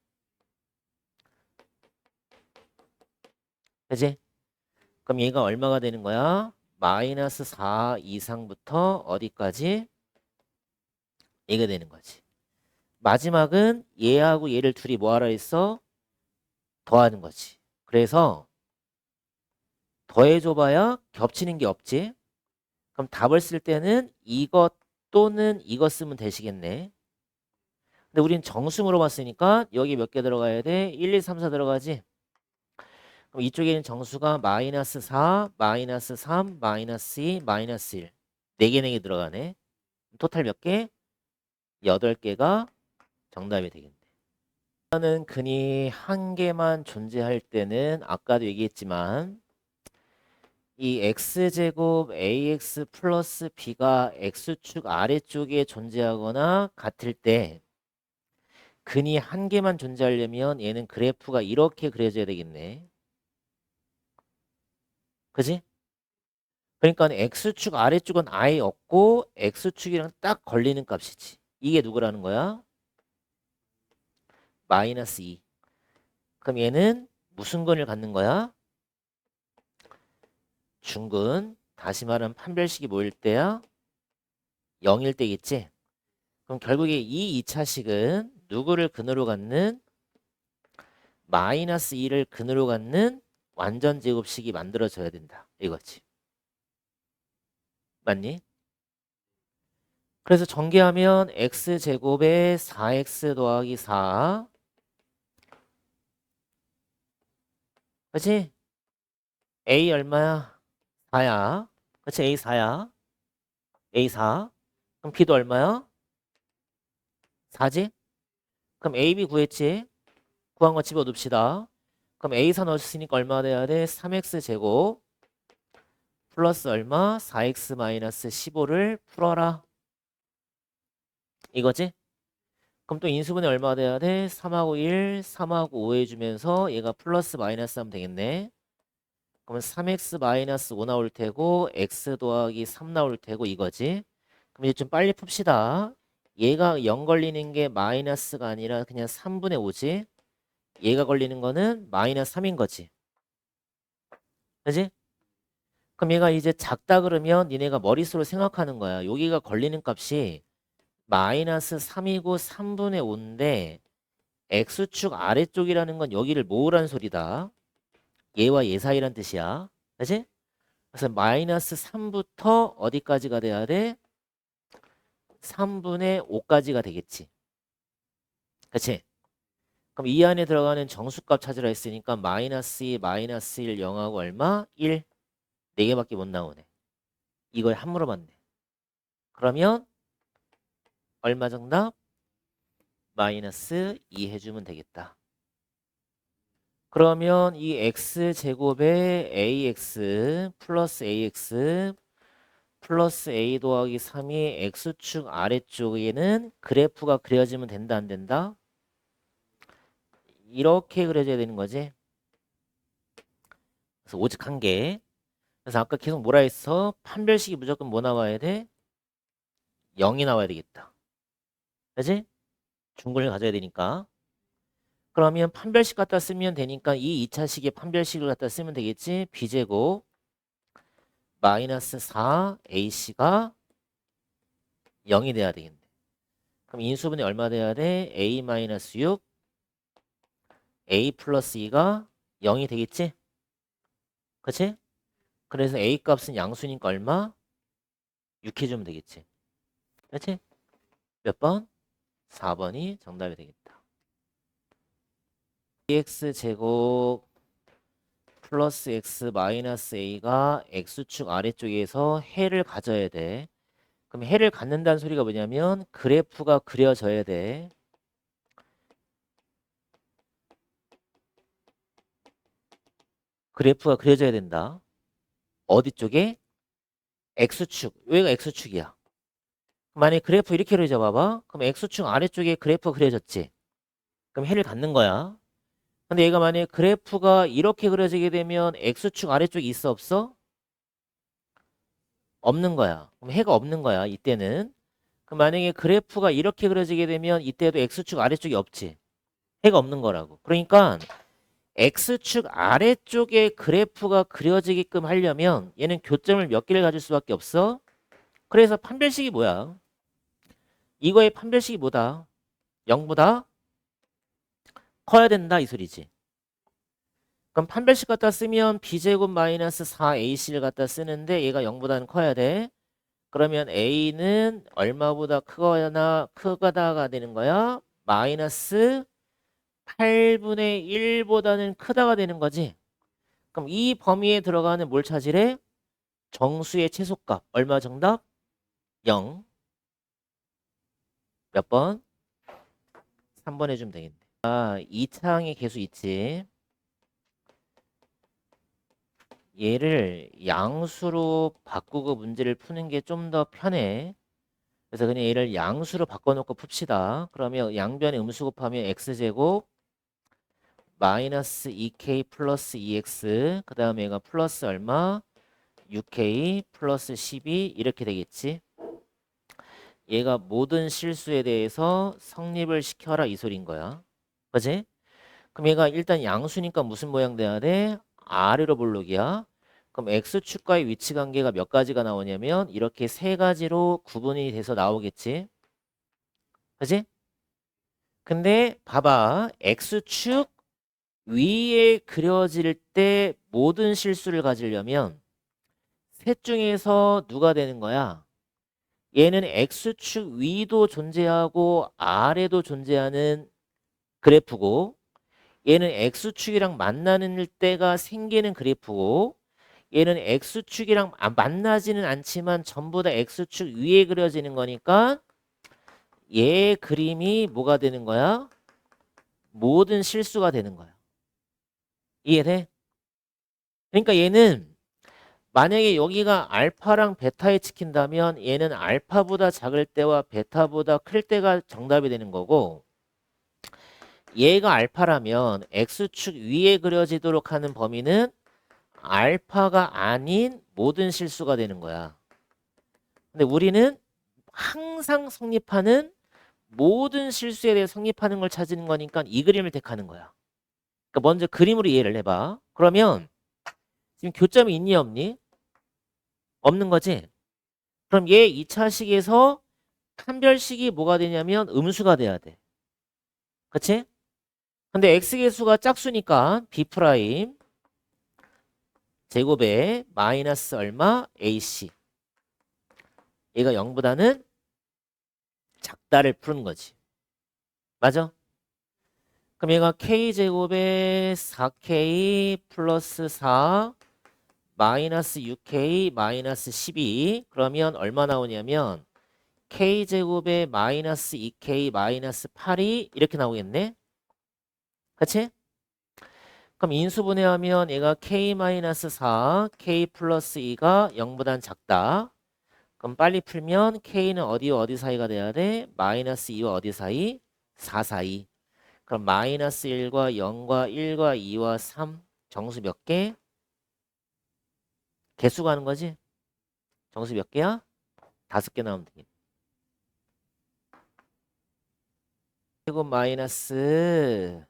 그지? 그럼 얘가 얼마가 되는 거야? 마이너스 4 이상부터 어디까지? 얘가 되는 거지. 마지막은 얘하고 얘를 둘이 뭐 하라 했어? 더하는 거지. 그래서 더해줘봐야 겹치는 게 없지. 그럼 답을 쓸 때는 이것 또는 이것 쓰면 되시겠네. 근데 우린 정수 물어봤으니까 여기 몇 개 들어가야 돼? 1, 2, 3, 4 들어가지? 그럼 이쪽에 있는 정수가 마이너스 4, 마이너스 3, 마이너스 2, 마이너스 1. 4개 4개 들어가네. 토탈 몇 개? 8개가 정답이 되겠네. 는 근이 한 개만 존재할 때는 아까도 얘기했지만 이 x제곱 ax 플러스 b가 x축 아래쪽에 존재하거나 같을 때 근이 한 개만 존재하려면 얘는 그래프가 이렇게 그려져야 되겠네. 그지? 그러니까 x축 아래쪽은 아예 없고 x축이랑 딱 걸리는 값이지. 이게 누구라는 거야? 마이너스 2. 그럼 얘는 무슨 근을 갖는 거야? 중근. 다시 말하면 판별식이 뭐일 때야? 0일 때겠지? 그럼 결국에 이 2차식은 누구를 근으로 갖는? 마이너스 2를 근으로 갖는 완전 제곱식이 만들어져야 된다. 이거지. 맞니? 그래서 전개하면 x제곱에 4x 더하기 4. 그치? a 얼마야? 4야. 그치? a 4야. a 4. 그럼 b도 얼마야? 4지? 그럼 a, b 구했지? 구한 거 집어넣읍시다. 그럼 a 4 넣었으니까 얼마 돼야 돼? 3x 제곱 플러스 얼마? 4x 마이너스 15를 풀어라. 이거지? 그럼 또 인수분해 얼마 돼야 돼? 3하고 1, 3하고 5 해주면서 얘가 플러스 마이너스 하면 되겠네. 그러면 3x 마이너스 5 나올 테고 x 더하기 3 나올 테고 이거지. 그럼 이제 좀 빨리 풉시다. 얘가 0 걸리는 게 마이너스가 아니라 그냥 3분의 5지. 얘가 걸리는 거는 마이너스 3인 거지. 그지? 그럼 얘가 이제 작다 그러면 니네가 머릿속으로 생각하는 거야. 여기가 걸리는 값이 마이너스 3이고 3분의 5인데 x축 아래쪽이라는 건 여기를 모으란 소리다. 얘와 얘 사이란 뜻이야. 그치? 그래서 마이너스 3부터 어디까지가 돼야 돼? 3분의 5까지가 되겠지. 그치? 그럼 이 안에 들어가는 정수값 찾으라 했으니까 마이너스 2, 마이너스 1, 0하고 얼마? 1. 4개밖에 못 나오네. 이걸 한 물어봤네. 그러면 얼마 정답? 마이너스 2 해주면 되겠다. 그러면 이 x제곱에 ax 플러스 ax 플러스 a 더하기 3이 x축 아래쪽에는 그래프가 그려지면 된다 안 된다? 이렇게 그려져야 되는 거지. 그래서 오직 한 개. 그래서 아까 계속 뭐라 했어? 판별식이 무조건 뭐 나와야 돼? 0이 나와야 되겠다. 그지? 중근을 가져야 되니까. 그러면 판별식 갖다 쓰면 되니까 이 2차식의 판별식을 갖다 쓰면 되겠지? b제곱 마이너스 4ac가 0이 돼야 되겠네. 그럼 인수분해 얼마 돼야 돼? a 마이너스 6 a 플러스 2가 0이 되겠지? 그치? 그래서 a 값은 양수니까 얼마? 6 해주면 되겠지. 그치? 몇 번? 4번이 정답이 되겠다. x제곱 플러스 x 마이너스 a가 x축 아래쪽에서 해를 가져야 돼. 그럼 해를 갖는다는 소리가 뭐냐면 그래프가 그려져야 돼. 그래프가 그려져야 된다. 어디 쪽에? x축. 여기가 x축이야. 만약에 그래프 이렇게 그려져 봐봐. 그럼 x축 아래쪽에 그래프가 그려졌지. 그럼 해를 갖는 거야. 근데 얘가 만약에 그래프가 이렇게 그려지게 되면 x축 아래쪽에 있어 없어? 없는 거야. 그럼 해가 없는 거야. 이때는. 그럼 만약에 그래프가 이렇게 그려지게 되면 이때도 x축 아래쪽이 없지. 해가 없는 거라고. 그러니까 x축 아래쪽에 그래프가 그려지게끔 하려면 얘는 교점을 몇 개를 가질 수밖에 없어. 그래서 판별식이 뭐야? 이거의 판별식이 뭐다? 0보다 커야 된다 이 소리지. 그럼 판별식 갖다 쓰면 b제곱 마이너스 4ac를 갖다 쓰는데 얘가 0보다는 커야 돼. 그러면 a는 얼마보다 크거나 되는 거야? 마이너스 8분의 1보다는 크다가 되는 거지. 그럼 이 범위에 들어가는 뭘 찾으래? 정수의 최소값. 얼마 정답? 0. 몇 번? 3번 해주면 되겠네. 2차항의 개수 있지. 얘를 양수로 바꾸고 문제를 푸는 게 좀 더 편해. 그래서 그냥 얘를 양수로 바꿔놓고 풉시다. 그러면 양변에 음수 곱하면 x제곱 마이너스 2k 플러스 2x 그 다음에 얘가 플러스 얼마? 6k 플러스 12 이렇게 되겠지. 얘가 모든 실수에 대해서 성립을 시켜라 이 소린 거야. 그지? 그럼 얘가 일단 양수니까 무슨 모양 돼야 돼? 아래로 볼록이야. 그럼 x축과의 위치 관계가 몇 가지가 나오냐면 이렇게 세 가지로 구분이 돼서 나오겠지. 그지? 근데 봐봐. x축 위에 그려질 때 모든 실수를 가지려면 셋 중에서 누가 되는 거야? 얘는 x축 위도 존재하고 아래도 존재하는 그래프고 얘는 x축이랑 만나는 때가 생기는 그래프고 얘는 x축이랑 만나지는 않지만 전부 다 x축 위에 그려지는 거니까 얘 그림이 뭐가 되는 거야? 모든 실수가 되는 거야. 이해돼? 그러니까 얘는 만약에 여기가 알파랑 베타에 찍힌다면 얘는 알파보다 작을 때와 베타보다 클 때가 정답이 되는 거고 얘가 알파라면 x축 위에 그려지도록 하는 범위는 알파가 아닌 모든 실수가 되는 거야. 근데 우리는 항상 성립하는 모든 실수에 대해 성립하는 걸 찾는 거니까 이 그림을 택하는 거야. 그러니까 먼저 그림으로 이해를 해봐. 그러면 지금 교점이 있니 없니? 없는 거지? 그럼 얘 2차식에서 판별식이 뭐가 되냐면 음수가 돼야 돼. 그치? 근데 x계수가 짝수니까 b 프라임 제곱에 마이너스 얼마? ac 얘가 0보다는 작다를 푸는 거지. 맞아? 그럼 얘가 k제곱에 4k 플러스 4 마이너스 6k 마이너스 12 그러면 얼마 나오냐면 k제곱에 마이너스 2k 마이너스 8이 이렇게 나오겠네. 그치? 그럼 인수분해하면 얘가 k 마이너스 4 k 플러스 2가 0보단 작다. 그럼 빨리 풀면 k는 어디와 어디 사이가 돼야 돼? 마이너스 2와 어디 사이? 4 사이. 그럼 마이너스 1과 0과 1과 2와 3 정수 몇 개? 개수 가는 거지? 정수 몇 개야? 5개 나오면 되겠네. 제곱 마이너스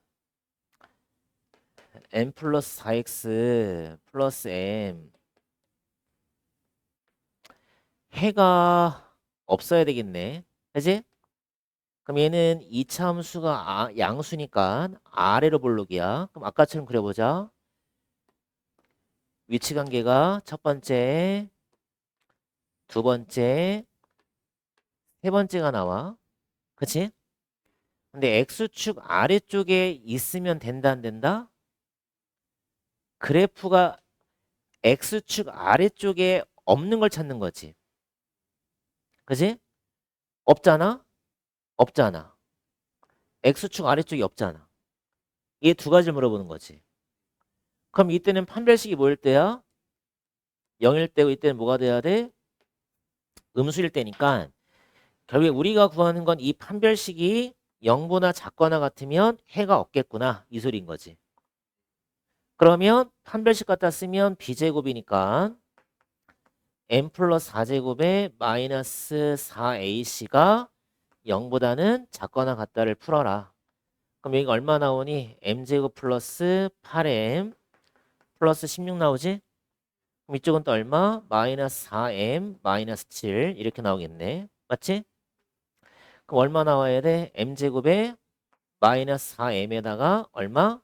m 플러스 4x 플러스 m 해가 없어야 되겠네. 그지? 그럼 얘는 2차 함수가 양수니까 아래로 볼록이야. 그럼 아까처럼 그려보자. 위치 관계가 첫 번째, 두 번째, 세 번째가 나와. 그치? 근데 x축 아래쪽에 있으면 된다 안 된다? 그래프가 x축 아래쪽에 없는 걸 찾는 거지. 그치? 없잖아? 없잖아. x축 아래쪽이 없잖아. 이 두 가지를 물어보는 거지. 그럼 이때는 판별식이 뭐일 때야? 0일 때고 이때는 뭐가 돼야 돼? 음수일 때니까 결국에 우리가 구하는 건 이 판별식이 0보다 작거나 같으면 해가 없겠구나 이 소리인 거지. 그러면 판별식 갖다 쓰면 b제곱이니까 m 플러스 4제곱에 마이너스 4ac가 0보다는 작거나 같다를 풀어라. 그럼 여기가 얼마 나오니? m제곱 플러스 8m 플러스 16 나오지? 그럼 이쪽은 또 얼마? 마이너스 4m 마이너스 7 이렇게 나오겠네. 맞지? 그럼 얼마 나와야 돼? m제곱에 마이너스 4m에다가 얼마?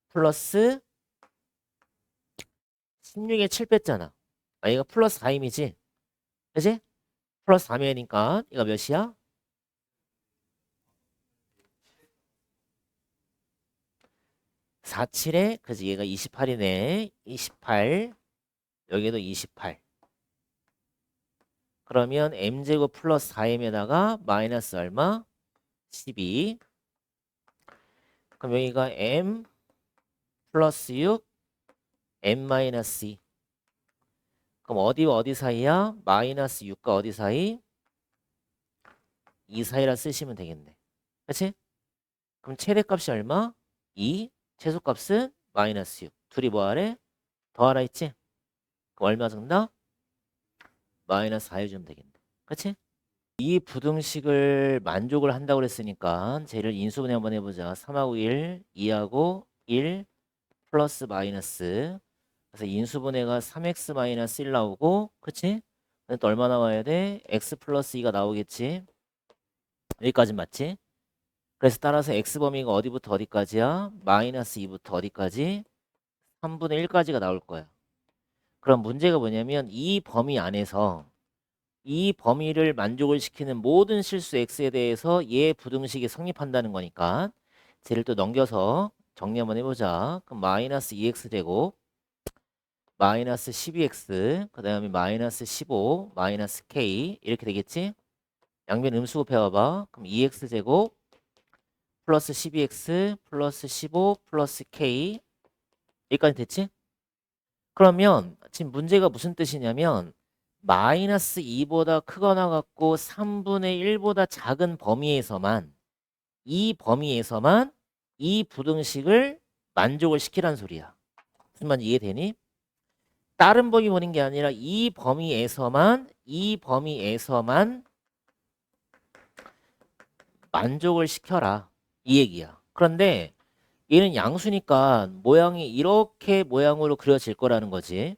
플러스 16에 7 뺐잖아. 아, 이거 플러스 4임이지? 그지? 플러스 4면이니까 이거 몇이야? 4, 7에 그지? 얘가 28이네. 28 여기도 28 그러면 m제곱 플러스 4m에다가 마이너스 얼마? 12 그럼 여기가 m 플러스 6, m 마이너스 2. 그럼 어디와 어디 사이야? 마이너스 6과 어디 사이? 2 사이라 쓰시면 되겠네. 그치? 그럼 최대값이 얼마? 2, 최소값은 마이너스 6. 둘이 뭐하래? 더하라 했지? 그럼 얼마 정답? 마이너스 4 해주면 되겠네. 그치? 이 부등식을 만족을 한다고 그랬으니까 쟤를 인수분해 한번 해보자. 3하고 1, 2하고 1 플러스 마이너스. 그래서 인수분해가 3x 마이너스 1 나오고, 그치? 근데 또 얼마 나와야 돼? x 플러스 2가 나오겠지? 여기까지 맞지? 그래서 따라서 x 범위가 어디부터 어디까지야? 마이너스 2부터 어디까지? 3분의 1까지가 나올 거야. 그럼 문제가 뭐냐면 이 범위 안에서 이 범위를 만족을 시키는 모든 실수 x에 대해서 얘 부등식이 성립한다는 거니까 쟤를 또 넘겨서 정리 한번 해보자. 그럼 마이너스 2x 제곱 마이너스 12x 그 다음에 마이너스 15 마이너스 k 이렇게 되겠지? 양변 음수 곱해봐봐. 그럼 2x 제곱 플러스 12x 플러스 15 플러스 k 여기까지 됐지? 그러면 지금 문제가 무슨 뜻이냐면 마이너스 2보다 크거나 같고 3분의 1보다 작은 범위에서만 이 부등식을 만족을 시키란 소리야. 무슨 말인지 이해되니? 다른 범위 보는 게 아니라 이 범위에서만 만족을 시켜라. 이 얘기야. 그런데 얘는 양수니까 모양이 이렇게 모양으로 그려질 거라는 거지.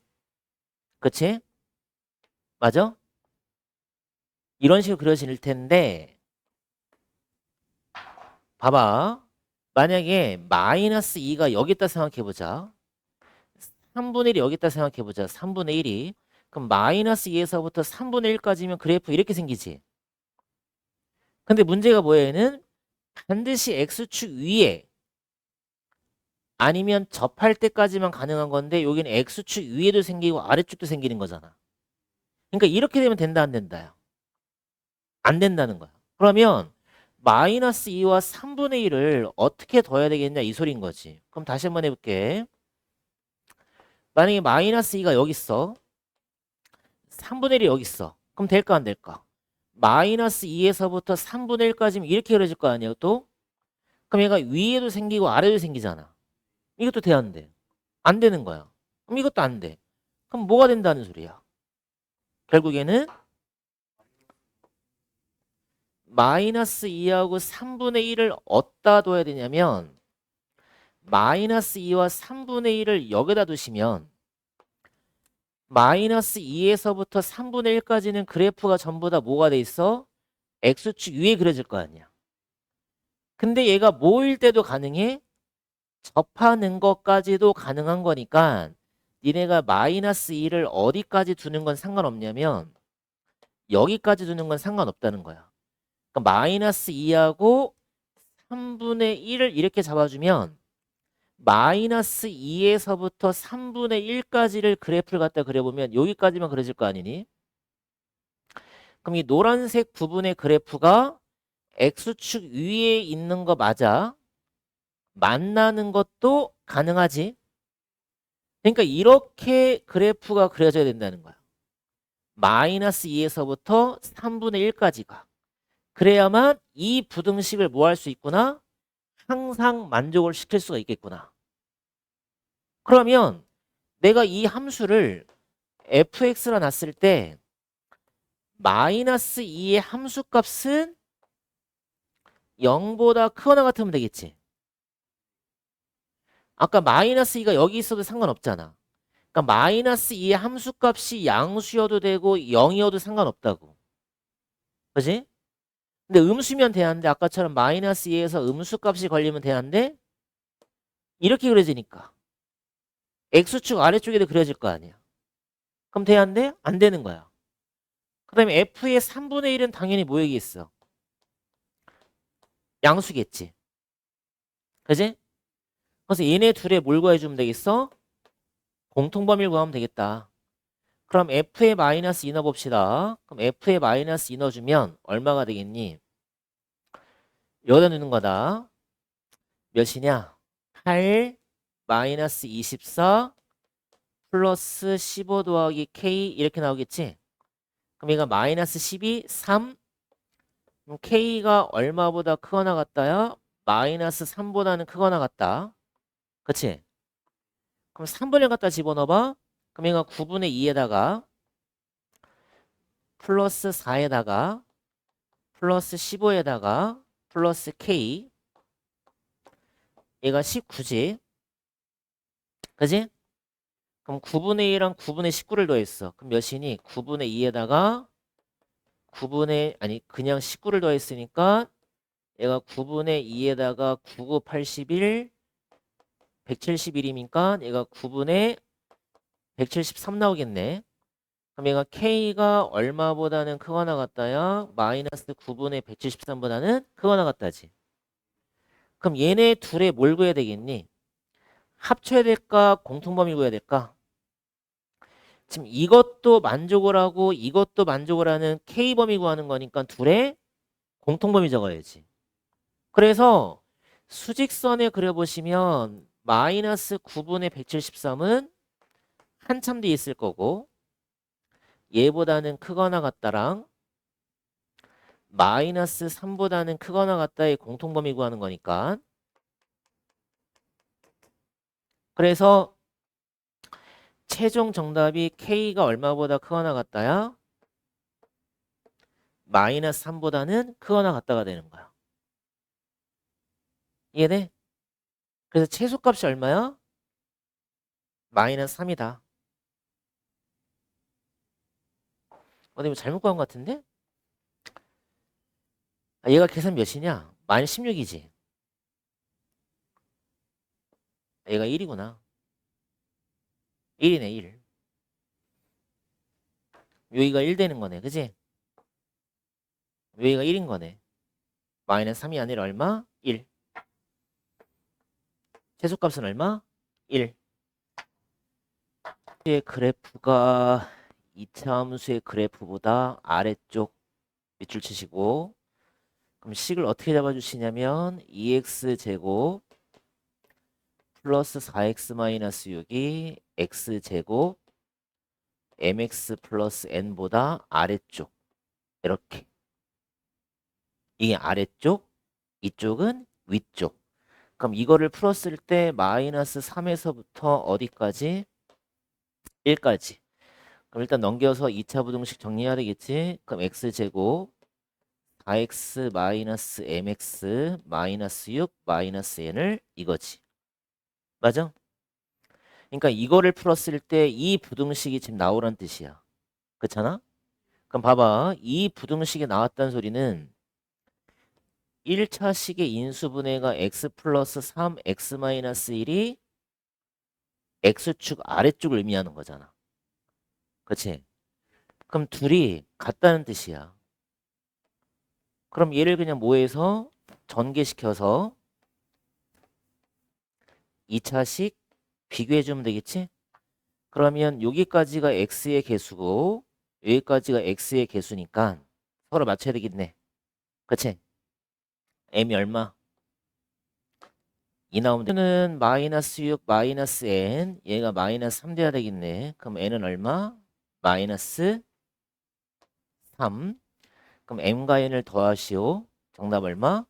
그치? 맞아? 이런 식으로 그려질 텐데 봐봐. 만약에 마이너스 2가 여기 있다 생각해보자. 3분의 1이 여기 있다 생각해보자. 3분의 1이. 그럼 마이너스 2에서부터 3분의 1까지면 그래프 이렇게 생기지. 근데 문제가 뭐야 얘는? 반드시 x축 위에 아니면 접할 때까지만 가능한 건데 여기는 x축 위에도 생기고 아래쪽도 생기는 거잖아. 그러니까 이렇게 되면 된다 안 된다요? 안 된다는 거야. 그러면 마이너스 2와 3분의 1을 어떻게 더해야 되겠냐 이 소리인 거지. 그럼 다시 한번 해볼게. 만약에 마이너스 2가 여기 있어. 3분의 1이 여기 있어. 그럼 될까 안 될까? 마이너스 2에서부터 3분의 1까지면 이렇게 그려질 거 아니에요 또? 그럼 얘가 위에도 생기고 아래도 생기잖아. 이것도 돼야 안 돼? 안 되는 거야. 그럼 이것도 안 돼. 그럼 뭐가 된다는 소리야? 결국에는 마이너스 2하고 3분의 1을 어디다 둬야 되냐면 마이너스 2와 3분의 1을 여기다 두시면 마이너스 2에서부터 3분의 1까지는 그래프가 전부 다 뭐가 돼 있어? x축 위에 그려질 거 아니야. 근데 얘가 뭐일 때도 가능해? 접하는 것까지도 가능한 거니까 니네가 마이너스 2를 어디까지 두는 건 상관없냐면 여기까지 두는 건 상관없다는 거야. 그러니까 마이너스 2하고 3분의 1을 이렇게 잡아주면 마이너스 2에서부터 3분의 1까지를 그래프를 갖다 그려보면 여기까지만 그려질 거 아니니? 그럼 이 노란색 부분의 그래프가 x축 위에 있는 거 맞아? 만나는 것도 가능하지? 그러니까 이렇게 그래프가 그려져야 된다는 거야. 마이너스 2에서부터 3분의 1까지가. 그래야만 이 부등식을 뭐 할 수 있구나? 항상 만족을 시킬 수가 있겠구나. 그러면 내가 이 함수를 fx라 놨을 때 마이너스 2의 함수값은 0보다 크거나 같으면 되겠지. 아까 마이너스 2가 여기 있어도 상관없잖아. 그러니까 마이너스 2의 함수값이 양수여도 되고 0이어도 상관없다고. 그지? 근데 음수면 돼야하는데 아까처럼 마이너스 2에서 음수값이 걸리면 돼야하는데 이렇게 그려지니까 x축 아래쪽에도 그려질 거 아니야. 그럼 돼야하는데 안 되는 거야. 그 다음에 f의 3분의 1은 당연히 뭐이겠어? 양수겠지. 그지? 그래서 얘네 둘에 뭘 구해주면 되겠어? 공통범위를 구하면 되겠다. 그럼 f의 마이너스 2 넣어봅시다. 그럼 f의 마이너스 2 넣어주면 얼마가 되겠니? 여기다 넣는 거다. 몇이냐? 8 마이너스 24 플러스 15 더하기 K 이렇게 나오겠지? 그럼 얘가 마이너스 12, 3. 그럼 K가 얼마보다 크거나 같다야? 마이너스 3보다는 크거나 같다. 그치? 그럼 3분의 1 갖다 집어넣어봐. 그럼 얘가 9분의 2에다가 플러스 4에다가 플러스 15에다가 플러스 K 얘가 19지. 그지? 그럼 9분의 1랑 9분의 19를 더했어. 그럼 몇이니? 9분의 2에다가 9분의 아니 그냥 19를 더했으니까 얘가 9분의 2에다가 99, 81 171이니까 얘가 9분의 173 나오겠네. 그럼 얘가 K가 얼마보다는 크거나 같다야? 마이너스 9분의 173보다는 크거나 같다지. 그럼 얘네 둘의 뭘 구해야 되겠니? 합쳐야 될까? 공통범위 구해야 될까? 지금 이것도 만족을 하고 이것도 만족을 하는 K범위 구하는 거니까 둘의 공통범위 적어야지. 그래서 수직선에 그려보시면 마이너스 9분의 173은 한참 뒤에 있을 거고 얘보다는 크거나 같다랑 마이너스 3보다는 크거나 같다의 공통범위 구하는 거니까 그래서 최종 정답이 K가 얼마보다 크거나 같다야? 마이너스 3보다는 크거나 같다가 되는 거야. 이해돼? 그래서 최소값이 얼마야? 마이너스 3이다. 어디 뭐 잘못 구한 것 같은데? 아, 얘가 계산 몇이냐? 마이너스 16이지. 얘가 1이구나. 1이네 1. 여기가 1 되는 거네. 그지? 여기가 1인 거네. 마이너스 3이 아니라 얼마? 1. 최소값은 얼마? 1. 의 그래프가 2차 함수의 그래프보다 아래쪽 밑줄 치시고 그럼 식을 어떻게 잡아주시냐면 2x제곱 플러스 4x 마이너스 6이 x제곱 mx 플러스 n보다 아래쪽 이렇게 이게 아래쪽 이쪽은 위쪽 그럼 이거를 풀었을 때 마이너스 3에서부터 어디까지? 1까지 그럼 일단 넘겨서 2차 부등식 정리해야 되겠지 그럼 x제곱 4x 마이너스 mx 마이너스 6 마이너스 n을 이거지 맞아? 그러니까 이거를 풀었을 때 이 부등식이 지금 나오란 뜻이야 그렇잖아? 그럼 봐봐 이 부등식이 나왔다는 소리는 1차 식의 인수분해가 x 플러스 3 x 마이너스 1이 x축 아래쪽을 의미하는 거잖아 그치? 그럼 둘이 같다는 뜻이야 그럼 얘를 그냥 뭐해서 전개시켜서 2차식 비교해주면 되겠지? 그러면 여기까지가 x의 개수고 여기까지가 x의 개수니까 서로 맞춰야 되겠네. 그치? m이 얼마? 2 나오면 는 마이너스 6 마이너스 n 얘가 마이너스 3 돼야 되겠네. 그럼 n은 얼마? 마이너스 3 그럼 m과 n을 더하시오. 정답 얼마?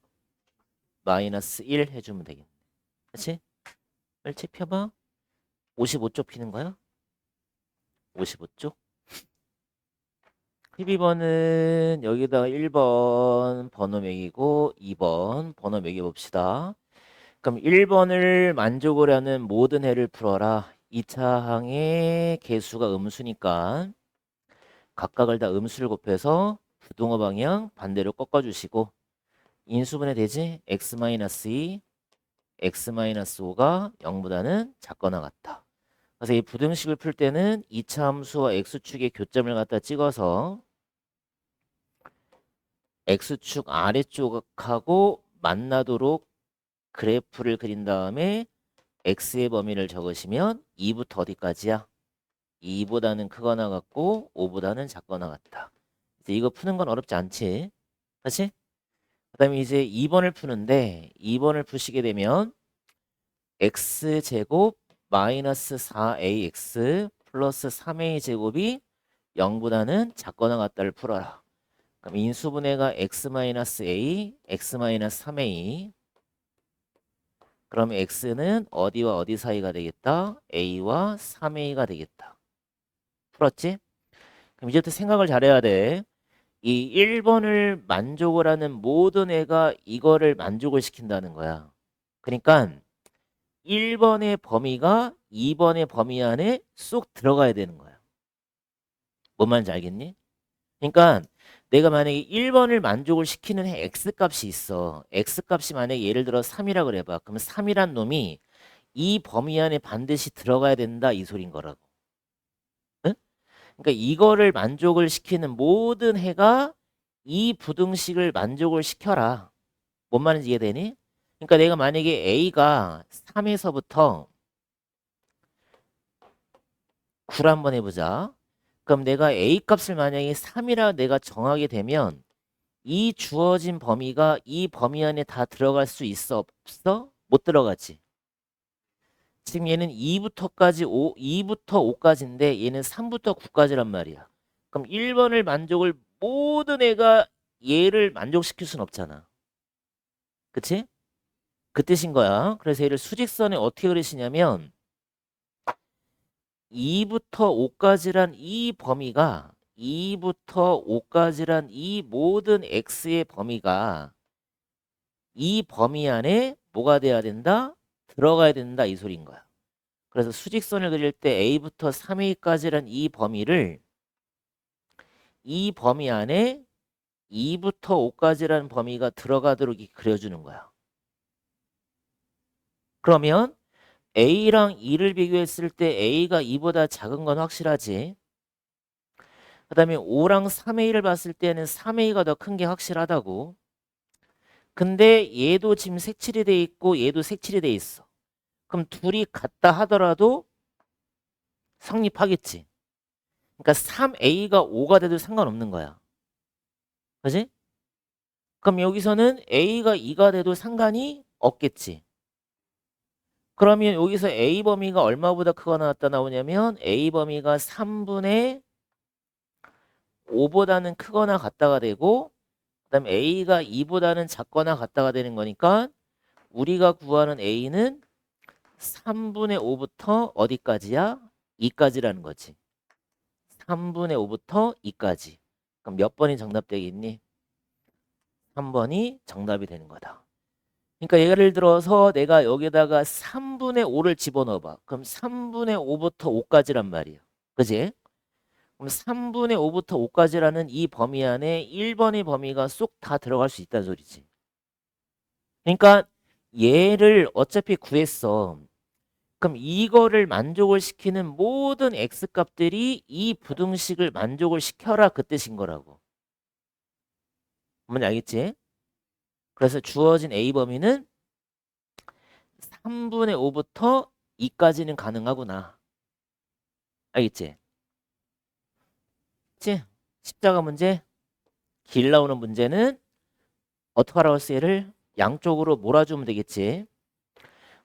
마이너스 1 해주면 되겠네. 그치? 멸치 펴봐. 55쪽 피는 거야? 55쪽? 12번은 여기다가 1번 번호 매기고 2번 번호 매겨봅시다. 그럼 1번을 만족을 하는 모든 해를 풀어라. 2차 항의 개수가 음수니까 각각을 다 음수를 곱해서 부동호 방향 반대로 꺾어주시고 인수분해 되지? x-2, x-5가 0보다는 작거나 같다. 그래서 이 부등식을 풀 때는 2차 함수와 x축의 교점을 갖다 찍어서 x축 아래쪽하고 만나도록 그래프를 그린 다음에 x의 범위를 적으시면 2부터 어디까지야? 2보다는 크거나 같고 5보다는 작거나 같다. 이제 이거 푸는 건 어렵지 않지? 그렇지? 그 다음에 이제 2번을 푸는데 2번을 푸시게 되면 x제곱 마이너스 4ax 플러스 3a제곱이 0보다는 작거나 같다를 풀어라. 그럼 인수분해가 x-a, x-3a. 그럼 x는 어디와 어디 사이가 되겠다? a와 3a가 되겠다. 풀었지? 그럼 이제부터 생각을 잘해야 돼. 이 1번을 만족을 하는 모든 애가 이거를 만족을 시킨다는 거야. 그러니까 1번의 범위가 2번의 범위 안에 쏙 들어가야 되는 거야. 뭔 말인지 알겠니? 그러니까 내가 만약에 1번을 만족을 시키는 x값이 있어. x값이 만약에 예를 들어 3이라 그래봐. 그럼 3이란 놈이 이 범위 안에 반드시 들어가야 된다 이 소린 거라고. 응? 그러니까 이거를 만족을 시키는 모든 해가 이 부등식을 만족을 시켜라. 뭔 말인지 이해되니? 그러니까 내가 만약에 a가 3에서부터 9를 한번 해보자. 그럼 내가 a 값을 만약에 3이라 내가 정하게 되면 이 주어진 범위가 이 범위 안에 다 들어갈 수 있어? 없어? 못 들어가지. 지금 얘는 2부터 5까지인데 얘는 3부터 9까지란 말이야. 그럼 1번을 만족을 모든 애가 얘를 만족시킬 순 없잖아. 그치? 그 뜻인 거야. 그래서 얘를 수직선에 어떻게 그리시냐면 2부터 5까지란 이 범위가 2부터 5까지란 이 모든 x의 범위가 이 범위 안에 뭐가 돼야 된다? 들어가야 된다 이 소리인 거야. 그래서 수직선을 그릴 때 a부터 3a까지란 이 범위를 이 범위 안에 2부터 5까지라는 범위가 들어가도록 그려주는 거야. 그러면 a랑 2를 비교했을 때 a가 2보다 작은 건 확실하지. 그 다음에 5랑 3a를 봤을 때는 3a가 더 큰 게 확실하다고. 근데 얘도 지금 색칠이 돼 있고 얘도 색칠이 돼 있어. 그럼 둘이 같다 하더라도 성립하겠지. 그러니까 3a가 5가 돼도 상관없는 거야. 그지? 그럼 여기서는 a가 2가 돼도 상관이 없겠지. 그러면 여기서 a 범위가 얼마보다 크거나 같다 나오냐면 a 범위가 3분의 5보다는 크거나 같다가 되고 그다음에 a가 2보다는 작거나 같다가 되는 거니까 우리가 구하는 a는 3분의 5부터 어디까지야? 2까지라는 거지. 3분의 5부터 2까지. 그럼 몇 번이 정답 되겠니? 3번이 정답이 되는 거다. 그러니까 예를 들어서 내가 여기다가 3분의 5를 집어넣어 봐. 그럼 3분의 5부터 5까지란 말이야. 그지? 그럼 3분의 5부터 5까지라는 이 범위 안에 1번의 범위가 쏙 다 들어갈 수 있다는 소리지. 그러니까 얘를 어차피 구했어. 그럼 이거를 만족을 시키는 모든 x값들이 이 부등식을 만족을 시켜라 그 뜻인 거라고. 뭔지 알겠지? 그래서 주어진 a 범위는 3분의 5부터 2까지는 가능하구나. 알겠지? 그치? 십자가 문제, 길 나오는 문제는 어떻게 하라고 했어? 얘를 양쪽으로 몰아주면 되겠지.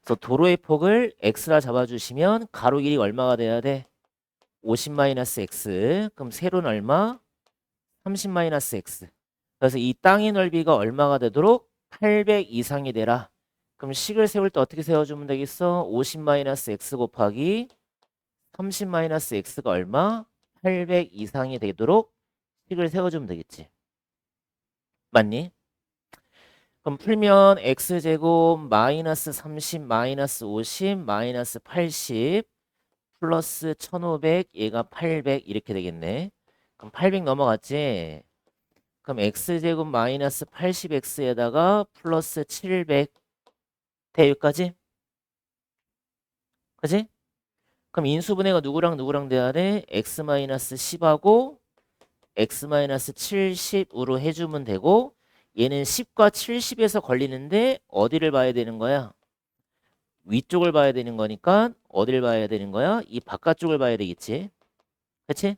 그래서 도로의 폭을 x라 잡아주시면 가로 길이가 얼마가 돼야 돼? 50-x. 그럼 세로는 얼마? 30-x. 그래서 이 땅의 넓이가 얼마가 되도록 800 이상이 되라. 그럼 식을 세울 때 어떻게 세워주면 되겠어? 50-x 곱하기 30-x가 얼마? 800 이상이 되도록 식을 세워주면 되겠지. 맞니? 그럼 풀면 x제곱 마이너스 30 마이너스 50 마이너스 80 플러스 1500 얘가 800 이렇게 되겠네. 그럼 800 넘어갔지? 그럼 x제곱 마이너스 80x에다가 플러스 700 대여기까지? 그지? 그럼 인수분해가 누구랑 누구랑 돼야 돼? x 마이너스 10하고 x 마이너스 70으로 해주면 되고 얘는 10과 70에서 걸리는데 어디를 봐야 되는 거야? 위쪽을 봐야 되는 거니까 어디를 봐야 되는 거야? 이 바깥쪽을 봐야 되겠지. 그치?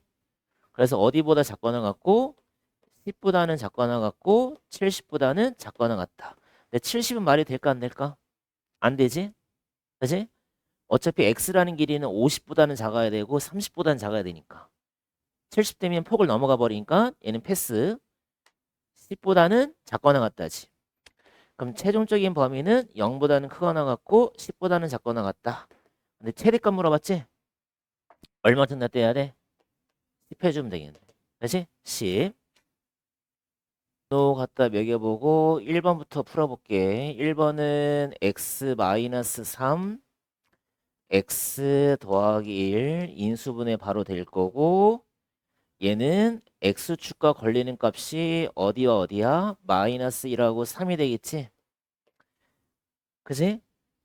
그래서 어디보다 작거나 같고 10보다는 작거나 같고 70보다는 작거나 같다. 근데 70은 말이 될까 안 될까? 안 되지? 그지? 어차피 x라는 길이는 50보다는 작아야 되고 30보다는 작아야 되니까 70되면 폭을 넘어가 버리니까 얘는 패스. 10보다는 작거나 같다지. 그럼 최종적인 범위는 0보다는 크거나 같고 10보다는 작거나 같다. 근데 최대값 물어봤지? 얼마쯤 떼야 돼? 10 해주면 되겠네. 그치? 10. 또 갖다 매겨보고 1번부터 풀어볼게. 1번은 x-3 x 더하기 1 인수분해 바로 될 거고 얘는 x축과 걸리는 값이 어디와 어디야? 마이너스 1하고 3이 되겠지? 그지?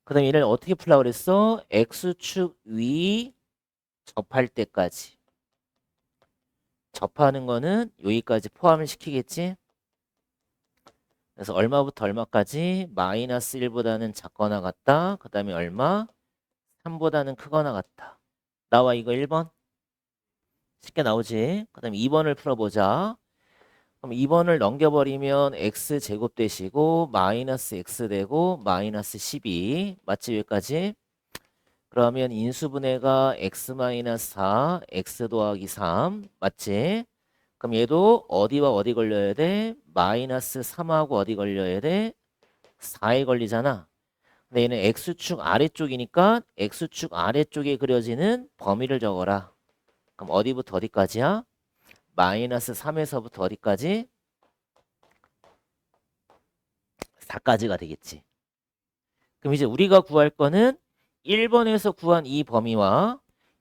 그 다음에 얘를 어떻게 풀라고 그랬어? x축 위 접할 때까지. 접하는 거는 여기까지 포함을 시키겠지? 그래서 얼마부터 얼마까지? 마이너스 1보다는 작거나 같다. 그 다음에 얼마? 3보다는 크거나 같다. 나와 이거 1번? 쉽게 나오지? 그 다음에 2번을 풀어보자. 그럼 2번을 넘겨버리면 x제곱 되시고 마이너스 x 되고 마이너스 12 맞지 여기까지? 그러면 인수분해가 x-4 x 더하기 3 맞지? 그럼 얘도 어디와 어디 걸려야 돼? 마이너스 3하고 어디 걸려야 돼? 4에 걸리잖아. 근데 얘는 x축 아래쪽이니까 x축 아래쪽에 그려지는 범위를 적어라. 그럼 어디부터 어디까지야? 마이너스 3에서부터 어디까지? 4까지가 되겠지. 그럼 이제 우리가 구할 거는 1번에서 구한 이 범위와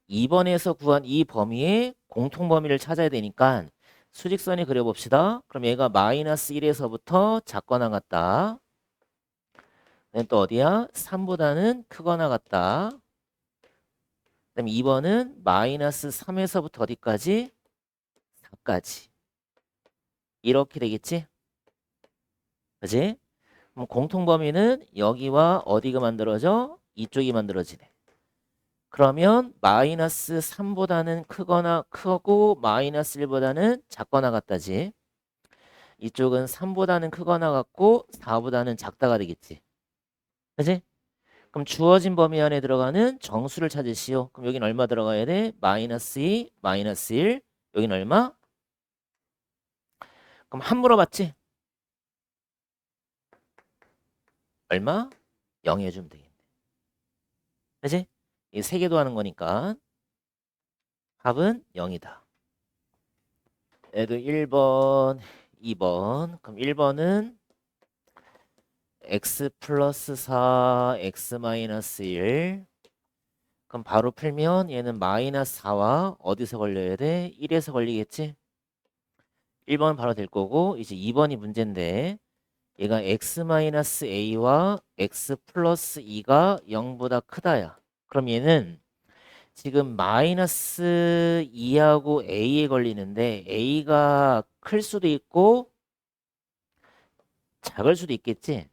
2번에서 구한 이 범위의 공통범위를 찾아야 되니까 수직선에 그려봅시다. 그럼 얘가 마이너스 1에서부터 작거나 같다. 또 어디야? 3보다는 크거나 같다. 그 다음에 2번은 마이너스 3에서부터 어디까지? 4까지. 이렇게 되겠지? 그지? 그럼 공통범위는 여기와 어디가 만들어져? 이쪽이 만들어지네. 그러면 마이너스 3보다는 크거나 크고 마이너스 1보다는 작거나 같다지. 이쪽은 3보다는 크거나 같고 4보다는 작다가 되겠지. 그지? 그럼 주어진 범위 안에 들어가는 정수를 찾으시오. 그럼 여긴 얼마 들어가야 돼? 마이너스 2, 마이너스 1. 여긴 얼마? 그럼 한 물어봤지? 얼마? 0 해주면 되겠네. 그지? 이 세 개도 하는 거니까 합은 0이다. 얘도 1번, 2번. 그럼 1번은 x 플러스 4, x 마이너스 1. 그럼 바로 풀면 얘는 마이너스 4와 어디서 걸려야 돼? 1에서 걸리겠지? 1번 바로 될 거고 이제 2번이 문제인데 얘가 x 마이너스 a와 x 플러스 2가 0보다 크다야. 그럼 얘는 지금 마이너스 2하고 a에 걸리는데 a가 클 수도 있고 작을 수도 있겠지?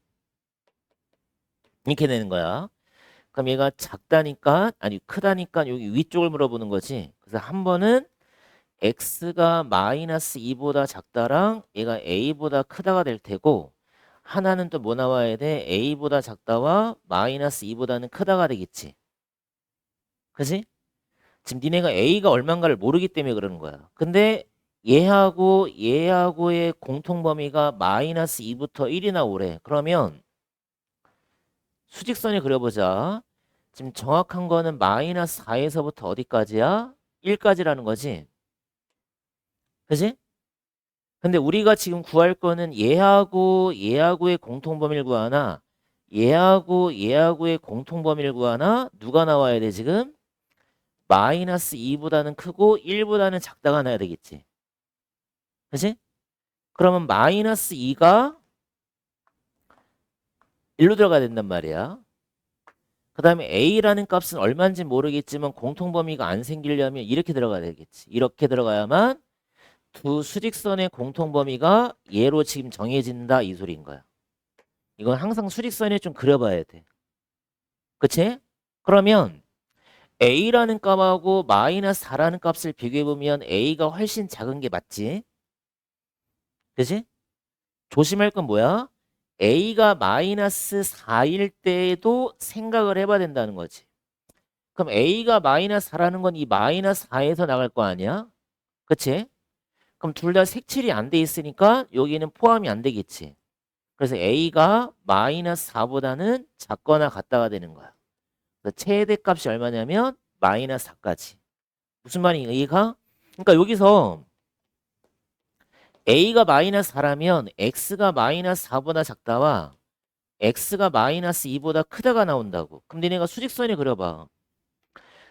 이렇게 되는 거야. 그럼 얘가 작다니까 아니 크다니까 여기 위쪽을 물어보는 거지. 그래서 한 번은 x가 마이너스 2보다 작다랑 얘가 a보다 크다가 될 테고 하나는 또 뭐 나와야 돼? a보다 작다와 마이너스 2보다는 크다가 되겠지. 그지? 지금 니네가 a가 얼만가를 모르기 때문에 그러는 거야. 근데 얘하고의 공통 범위가 마이너스 2부터 1이 나오래. 그러면 수직선을 그려보자. 지금 정확한 거는 마이너스 4에서부터 어디까지야? 1까지라는 거지. 그지? 근데 우리가 지금 구할 거는 얘하고의 공통범위를 구하나 얘하고의 공통범위를 구하나 누가 나와야 돼 지금? 마이너스 2보다는 크고 1보다는 작다가 나야 되겠지. 그지? 그러면 마이너스 2가 1로 들어가야 된단 말이야. 그 다음에 a라는 값은 얼마인지 모르겠지만 공통범위가 안 생기려면 이렇게 들어가야 되겠지. 이렇게 들어가야만 두 수직선의 공통범위가 얘로 지금 정해진다 이 소리인 거야. 이건 항상 수직선에 좀 그려봐야 돼. 그치? 그러면 a라는 값하고 마이너스 4라는 값을 비교해보면 a가 훨씬 작은 게 맞지? 그치? 조심할 건 뭐야? a가 마이너스 4일 때에도 생각을 해봐야 된다는 거지. 그럼 a가 마이너스 4라는 건 이 마이너스 4에서 나갈 거 아니야? 그치? 그럼 둘 다 색칠이 안 돼 있으니까 여기는 포함이 안 되겠지. 그래서 a가 마이너스 4보다는 작거나 같다가 되는 거야. 그래서 최대값이 얼마냐면 마이너스 4까지. 무슨 말이야 a가? 그러니까 여기서 a가 마이너스 4라면 x가 마이너스 4보다 작다와 x가 마이너스 2보다 크다가 나온다고. 그럼 니네가 수직선에 그려봐.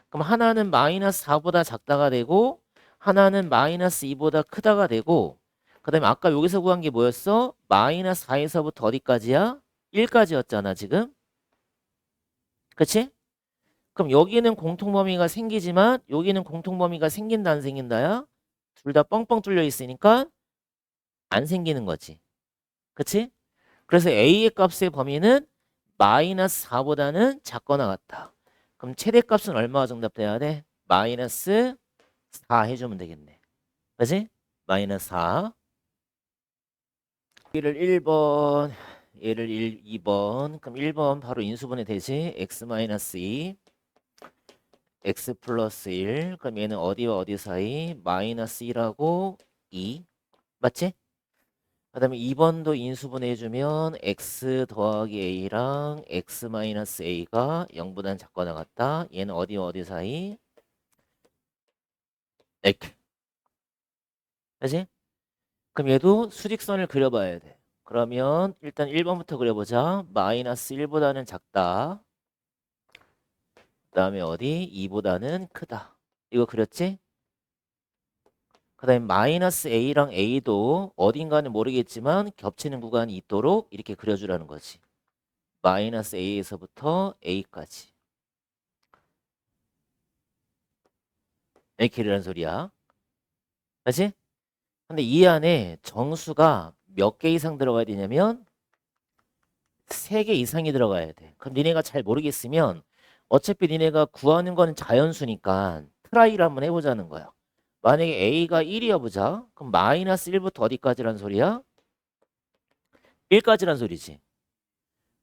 그럼 하나는 마이너스 4보다 작다가 되고 하나는 마이너스 2보다 크다가 되고 그 다음에 아까 여기서 구한 게 뭐였어? 마이너스 4에서부터 어디까지야? 1까지였잖아 지금. 그치? 그럼 여기는 공통범위가 생기지만 여기는 공통범위가 생긴다 안 생긴다야? 둘 다 뻥뻥 뚫려 있으니까 안 생기는 거지. 그치? 그래서 a의 값의 범위는 마이너스 4보다는 작거나 같다. 그럼 최대값은 얼마가 정답돼야 돼? 마이너스 4 해주면 되겠네. 그치? 마이너스 4. 얘를 1번, 얘를 2번. 그럼 1번 바로 인수분해 되지? x 마이너스 2, x 플러스 1. 그럼 얘는 어디와 어디 사이? 마이너스 1하고 2. 맞지? 그 다음에 2번도 인수분해 해주면 x 더하기 a랑 x 마이너스 a가 0보다는 작거나 같다. 얘는 어디와 어디 사이? 이렇게. 그치? 그럼 얘도 수직선을 그려봐야 돼. 그러면 일단 1번부터 그려보자. 마이너스 1보다는 작다. 그 다음에 어디? 2보다는 크다. 이거 그렸지? 그 다음에 마이너스 a랑 a도 어딘가는 모르겠지만 겹치는 구간이 있도록 이렇게 그려주라는 거지. 마이너스 a에서부터 a까지. 이렇게 그리라는 소리야. 그치? 근데 이 안에 정수가 몇 개 이상 들어가야 되냐면 3개 이상이 들어가야 돼. 그럼 니네가 잘 모르겠으면 어차피 니네가 구하는 거는 자연수니까 트라이를 한번 해보자는 거야. 만약에 a가 1이야 보자. 그럼 마이너스 1부터 어디까지란 소리야? 1까지란 소리지.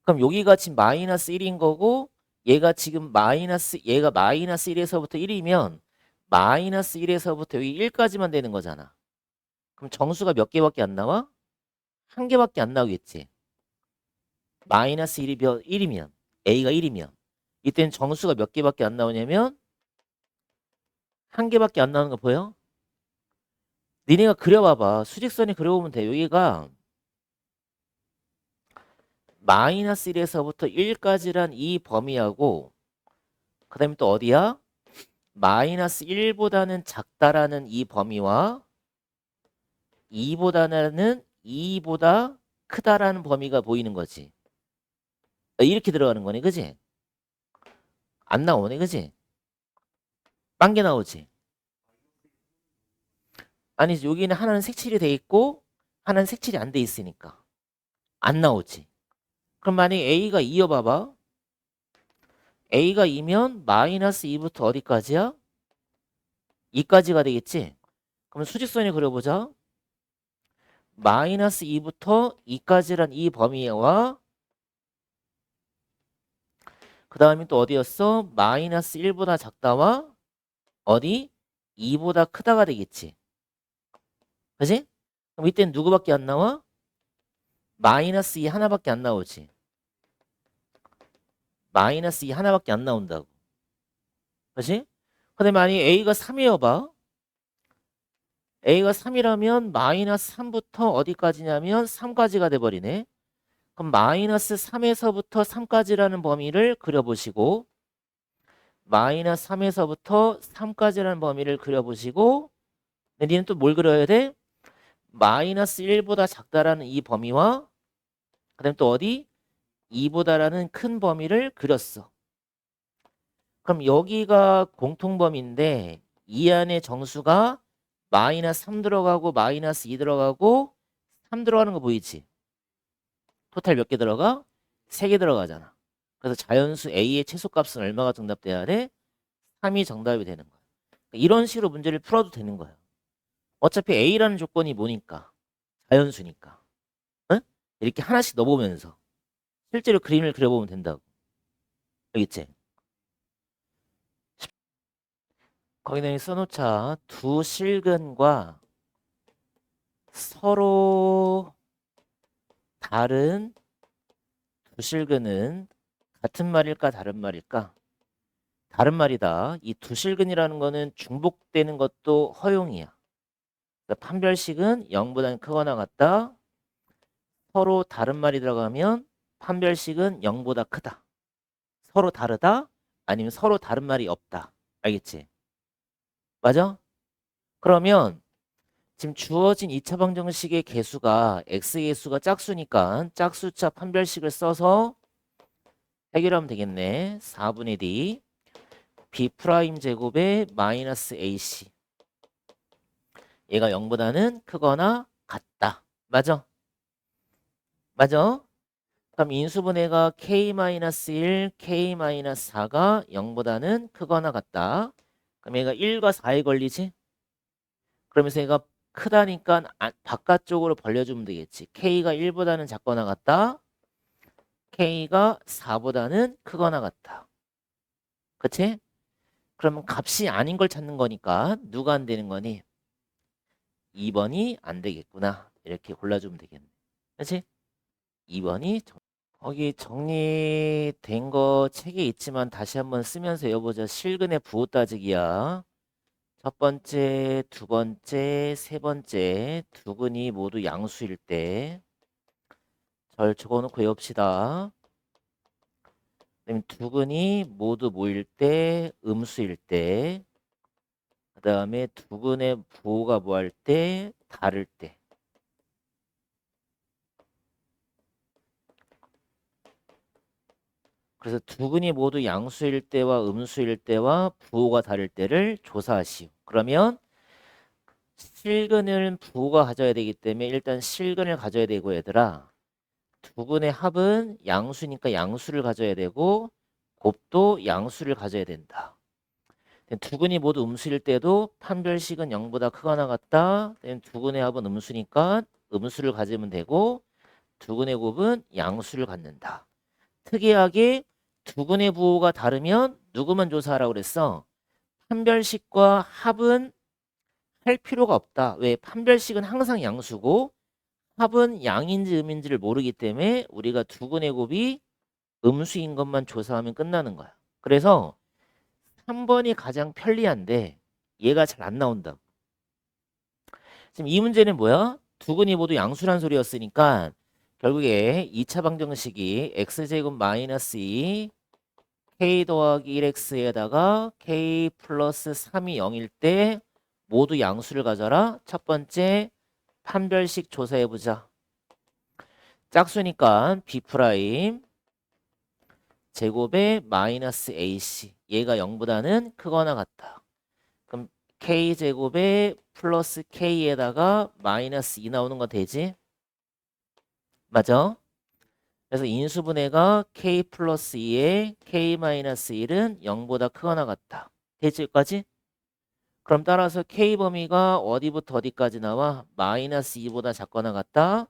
그럼 여기가 지금 마이너스 1인 거고 얘가 지금 얘가 마이너스 1에서부터 1이면 마이너스 1에서부터 여기 1까지만 되는 거잖아. 그럼 정수가 몇 개밖에 안 나와? 한 개밖에 안 나오겠지. 마이너스 1이면 a가 1이면 이때는 정수가 몇 개밖에 안 나오냐면 한 개밖에 안 나오는 거 보여? 니네가 그려봐봐. 수직선이 그려보면 돼. 여기가 마이너스 1에서부터 1까지란 이 범위하고 그 다음에 또 어디야? 마이너스 1보다는 작다라는 이 범위와 2보다는 2보다 크다라는 범위가 보이는 거지. 이렇게 들어가는 거네. 그지? 안 나오네. 그지? 빵개 나오지? 아니 여기는 하나는 색칠이 돼 있고 하나는 색칠이 안 돼 있으니까 안 나오지. 그럼 만약에 a가 2여 봐봐. a가 2면 마이너스 2부터 어디까지야? 2까지가 되겠지? 그럼 수직선을 그려보자. 마이너스 2부터 2까지란 이 범위와 그 다음에 또 어디였어? 마이너스 1보다 작다와 어디? 2보다 크다가 되겠지. 그지? 그럼 이때는 누구밖에 안 나와? 마이너스 2 하나밖에 안 나오지. 마이너스 2 하나밖에 안 나온다고. 그지? 근데 만약에 a가 3이어 봐. a가 3이라면 마이너스 3부터 어디까지냐면 3까지가 돼버리네. 그럼 마이너스 3에서부터 3까지라는 범위를 그려보시고 마이너스 3에서부터 3까지라는 범위를 그려보시고 근데 니는 또 뭘 그려야 돼? 마이너스 1보다 작다라는 이 범위와 그 다음에 또 어디? 2보다라는 큰 범위를 그렸어. 그럼 여기가 공통범위인데 이 안에 정수가 마이너스 3 들어가고 마이너스 2 들어가고 3 들어가는 거 보이지? 토탈 몇 개 들어가? 3개 들어가잖아. 그래서 자연수 A의 최소값은 얼마가 정답돼야 돼? 3이 정답이 되는 거야. 이런 식으로 문제를 풀어도 되는 거야. 어차피 A라는 조건이 뭐니까? 자연수니까. 응? 이렇게 하나씩 넣어보면서 실제로 그림을 그려보면 된다고. 알겠지? 거기다 써놓자. 두 실근과 서로 다른 두 실근은 같은 말일까 다른 말일까? 다른 말이다. 이 두 실근이라는 거는 중복되는 것도 허용이야. 그러니까 판별식은 0보다는 크거나 같다. 서로 다른 말이 들어가면 판별식은 0보다 크다. 서로 다르다? 아니면 서로 다른 말이 없다. 알겠지? 맞아? 그러면 지금 주어진 2차 방정식의 개수가 x 개수가 짝수니까 짝수차 판별식을 써서 해결하면 되겠네. 4분의 d b 프라임 제곱에 마이너스 ac 얘가 0보다는 크거나 같다. 맞아? 맞아? 그럼 인수분해가 k-1, k-4가 0보다는 크거나 같다. 그럼 얘가 1과 4에 걸리지? 그러면서 얘가 크다니까 바깥쪽으로 벌려주면 되겠지. k가 1보다는 작거나 같다. k가 4보다는 크거나 같다. 그치? 그러면 값이 아닌 걸 찾는 거니까 누가 안 되는 거니? 2번이 안 되겠구나. 이렇게 골라주면 되겠네. 그치? 2번이 거기 정리된 거 책에 있지만 다시 한번 쓰면서 외워보자. 실근의 부호 따지기야. 첫 번째, 두 번째, 세 번째 두 근이 모두 양수일 때 절 적어놓고 외웁시다. 그다음에 두 근이 모두 모일 때 음수일 때 그 다음에 두 근의 부호가 뭐 할 때 다를 때 그래서 두 근이 모두 양수일 때와 음수일 때와 부호가 다를 때를 조사하시오. 그러면 실근을 부호가 가져야 되기 때문에 일단 실근을 가져야 되고 얘들아 두 근의 합은 양수니까 양수를 가져야 되고 곱도 양수를 가져야 된다. 두 근이 모두 음수일 때도 판별식은 0보다 크거나 같다. 두 근의 합은 음수니까 음수를 가지면 되고 두 근의 곱은 양수를 갖는다. 특이하게 두 근의 부호가 다르면 누구만 조사하라고 그랬어? 판별식과 합은 할 필요가 없다. 왜? 판별식은 항상 양수고 합은 양인지 음인지를 모르기 때문에 우리가 두 근의 곱이 음수인 것만 조사하면 끝나는 거야. 그래서 3번이 가장 편리한데 얘가 잘 안 나온다. 지금 이 문제는 뭐야? 두 근이 모두 양수란 소리였으니까 결국에 2차 방정식이 x제곱 마이너스 2 k 더하기 1x에다가 k 플러스 3이 0일 때 모두 양수를 가져라. 첫 번째 판별식 조사해보자. 짝수니까 b 프라임 제곱에 마이너스 ac 얘가 0보다는 크거나 같다. 그럼 k제곱에 플러스 k에다가 마이너스 2 나오는 거 되지? 맞아? 그래서 인수분해가 k 플러스 2에 k 마이너스 1은 0보다 크거나 같다. 되지 여기까지? 그럼 따라서 k 범위가 어디부터 어디까지 나와? 마이너스 2보다 작거나 같다.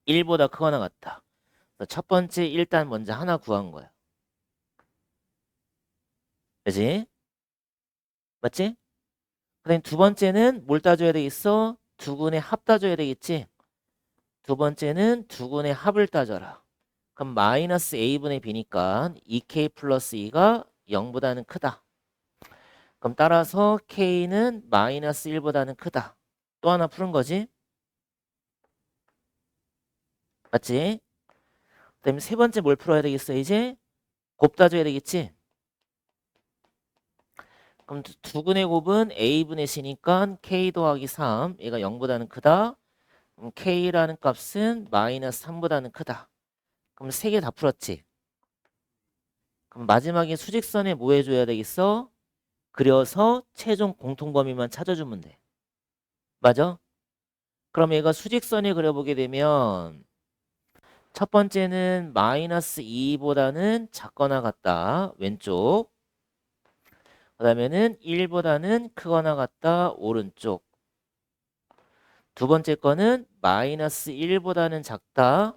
1보다 크거나 같다. 첫 번째 일단 먼저 하나 구한 거야. 그지? 맞지? 그다음 두 번째는 뭘 따져야 되겠어? 두 근의 합 따져야 되겠지? 두 번째는 두 근의 합을 따져라. 그럼 마이너스 a분의 b니까 2k 플러스 2가 0보다는 크다. 그럼 따라서 k는 마이너스 1보다는 크다. 또 하나 푸는 거지? 맞지? 그다음에 세 번째 뭘 풀어야 되겠어 이제? 곱 따져야 되겠지? 그럼 두 근의 곱은 a분의 c니까 k 더하기 3 얘가 0보다는 크다. 그럼 k라는 값은 마이너스 3보다는 크다. 그럼 세 개 다 풀었지? 그럼 마지막에 수직선에 뭐 해줘야 되겠어? 그려서 최종 공통범위만 찾아주면 돼. 맞아? 그럼 얘가 수직선에 그려보게 되면 첫 번째는 마이너스 2보다는 작거나 같다. 왼쪽. 그 다음에는 1보다는 크거나 같다. 오른쪽. 두 번째 거는 마이너스 1보다는 작다.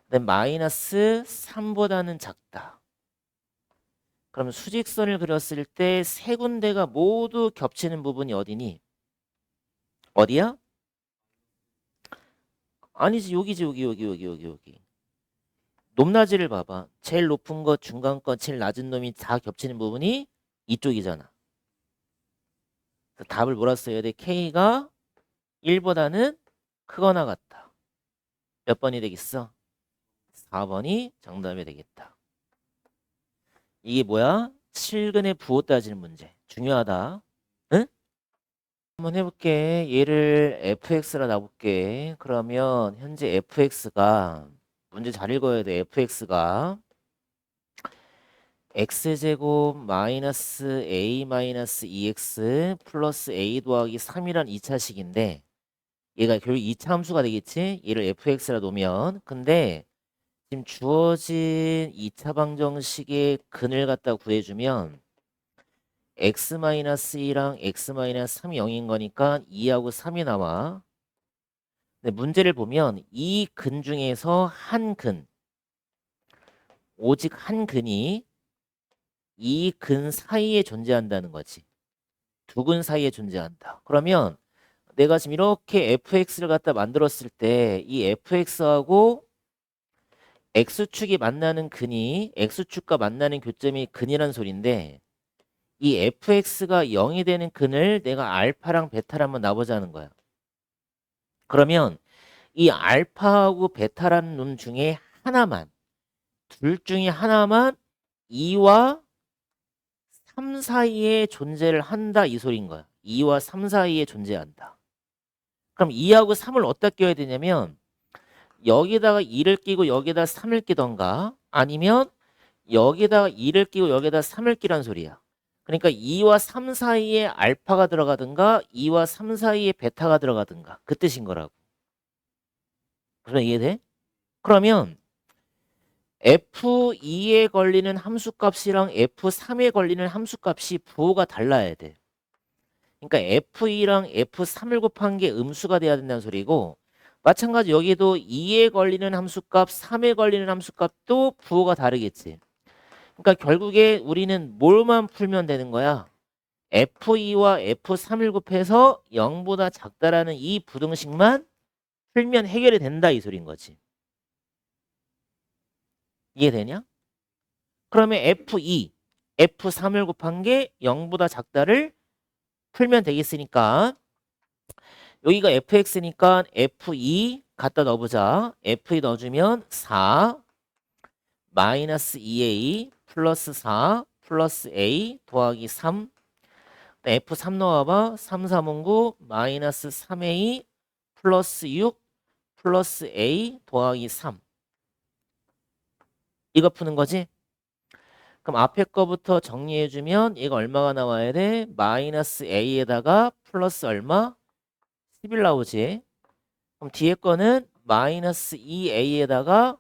그다음 마이너스 3보다는 작다. 그럼 수직선을 그렸을 때 세 군데가 모두 겹치는 부분이 어디니? 어디야? 아니지, 여기지, 여기. 높낮이를 봐봐. 제일 높은 것, 중간 것, 제일 낮은 놈이 다 겹치는 부분이 이쪽이잖아. 그래서 답을 뭐라 써야 돼? K가 1보다는 크거나 같다. 몇 번이 되겠어? 4번이 정답이 되겠다. 이게 뭐야? 실근의 부호 따지는 문제. 중요하다. 응? 한번 해볼게. 얘를 fx라 놔볼게. 그러면 현재 fx가 문제 잘 읽어야 돼. fx가 x제곱 마이너스 a 마이너스 2x 플러스 a 더하기 3이란 2차식인데 얘가 결국 2차 함수가 되겠지? 얘를 fx라 놓으면 근데 지금 주어진 2차 방정식의 근을 갖다 구해주면 x-2랑 x-3이 0인 거니까 2하고 3이 나와. 근데 문제를 보면 이 근 중에서 한 근, 오직 한 근이 이 근 사이에 존재한다는 거지. 두 근 사이에 존재한다. 그러면 내가 지금 이렇게 fx를 갖다 만들었을 때 이 fx하고 x축이 만나는 근이 x축과 만나는 교점이 근이란 소린데 이 fx가 0이 되는 근을 내가 알파랑 베타를 한번 놔보자는 거야. 그러면 이 알파하고 베타라는 놈 중에 하나만, 둘 중에 하나만 2와 3 사이에 존재를 한다 이 소리인 거야. 2와 3 사이에 존재한다. 그럼 2하고 3을 어디다 껴야 되냐면 여기다가 2를 끼고 여기다 3을 끼던가 아니면 여기다가 2를 끼고 여기다 3을 끼란 소리야. 그러니까 2와 3 사이에 알파가 들어가든가 2와 3 사이에 베타가 들어가든가 그 뜻인 거라고. 그럼 이해돼? 그러면 F2에 걸리는 함수값이랑 F3에 걸리는 함수값이 부호가 달라야 돼. 그러니까 F2랑 F3을 곱한 게 음수가 돼야 된다는 소리고 마찬가지 여기도 2에 걸리는 함수값, 3에 걸리는 함수값도 부호가 다르겠지. 그러니까 결국에 우리는 뭘만 풀면 되는 거야? F2와 F3을 곱해서 0보다 작다라는 이 부등식만 풀면 해결이 된다 이 소리인 거지. 이해되냐? 그러면 F2, F3을 곱한 게 0보다 작다를 풀면 되겠으니까 여기가 fx니까 f2 갖다 넣어보자. f2 넣어주면 4 마이너스 2a 플러스 4 플러스 a 더하기 3 f3 넣어봐. 3, 3은 9 마이너스 3a 플러스 6 플러스 a 더하기 3 이거 푸는 거지? 그럼 앞에 거부터 정리해주면 얘가 얼마가 나와야 돼? 마이너스 a에다가 플러스 얼마? 11 나오지. 그럼 뒤에 거는 마이너스 2a에다가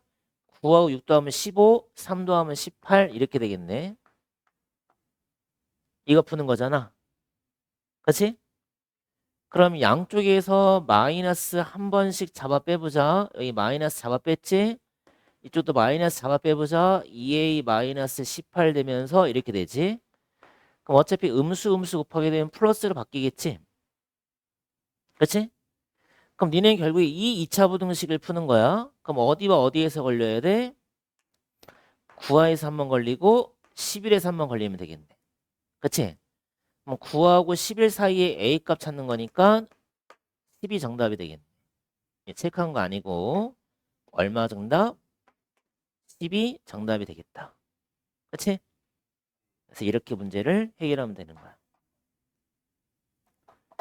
9하고 6 더하면 15, 3 더하면 18 이렇게 되겠네. 이거 푸는 거잖아. 그치? 그럼 양쪽에서 마이너스 한 번씩 잡아 빼보자. 여기 마이너스 잡아 뺐지? 이쪽도 마이너스 잡아 빼보자. 2a 마이너스 18 되면서 이렇게 되지. 그럼 어차피 음수 곱하게 되면 플러스로 바뀌겠지? 그치? 그럼 니네 결국에 이 2차 부등식을 푸는 거야. 그럼 어디와 어디에서 걸려야 돼? 9화에서 한 번 걸리고 11에서 한 번 걸리면 되겠네. 그치? 그럼 9하고 11 사이에 A값 찾는 거니까 10이 정답이 되겠네. 체크한 거 아니고 얼마 정답? 10이 정답이 되겠다. 그치? 그래서 이렇게 문제를 해결하면 되는 거야.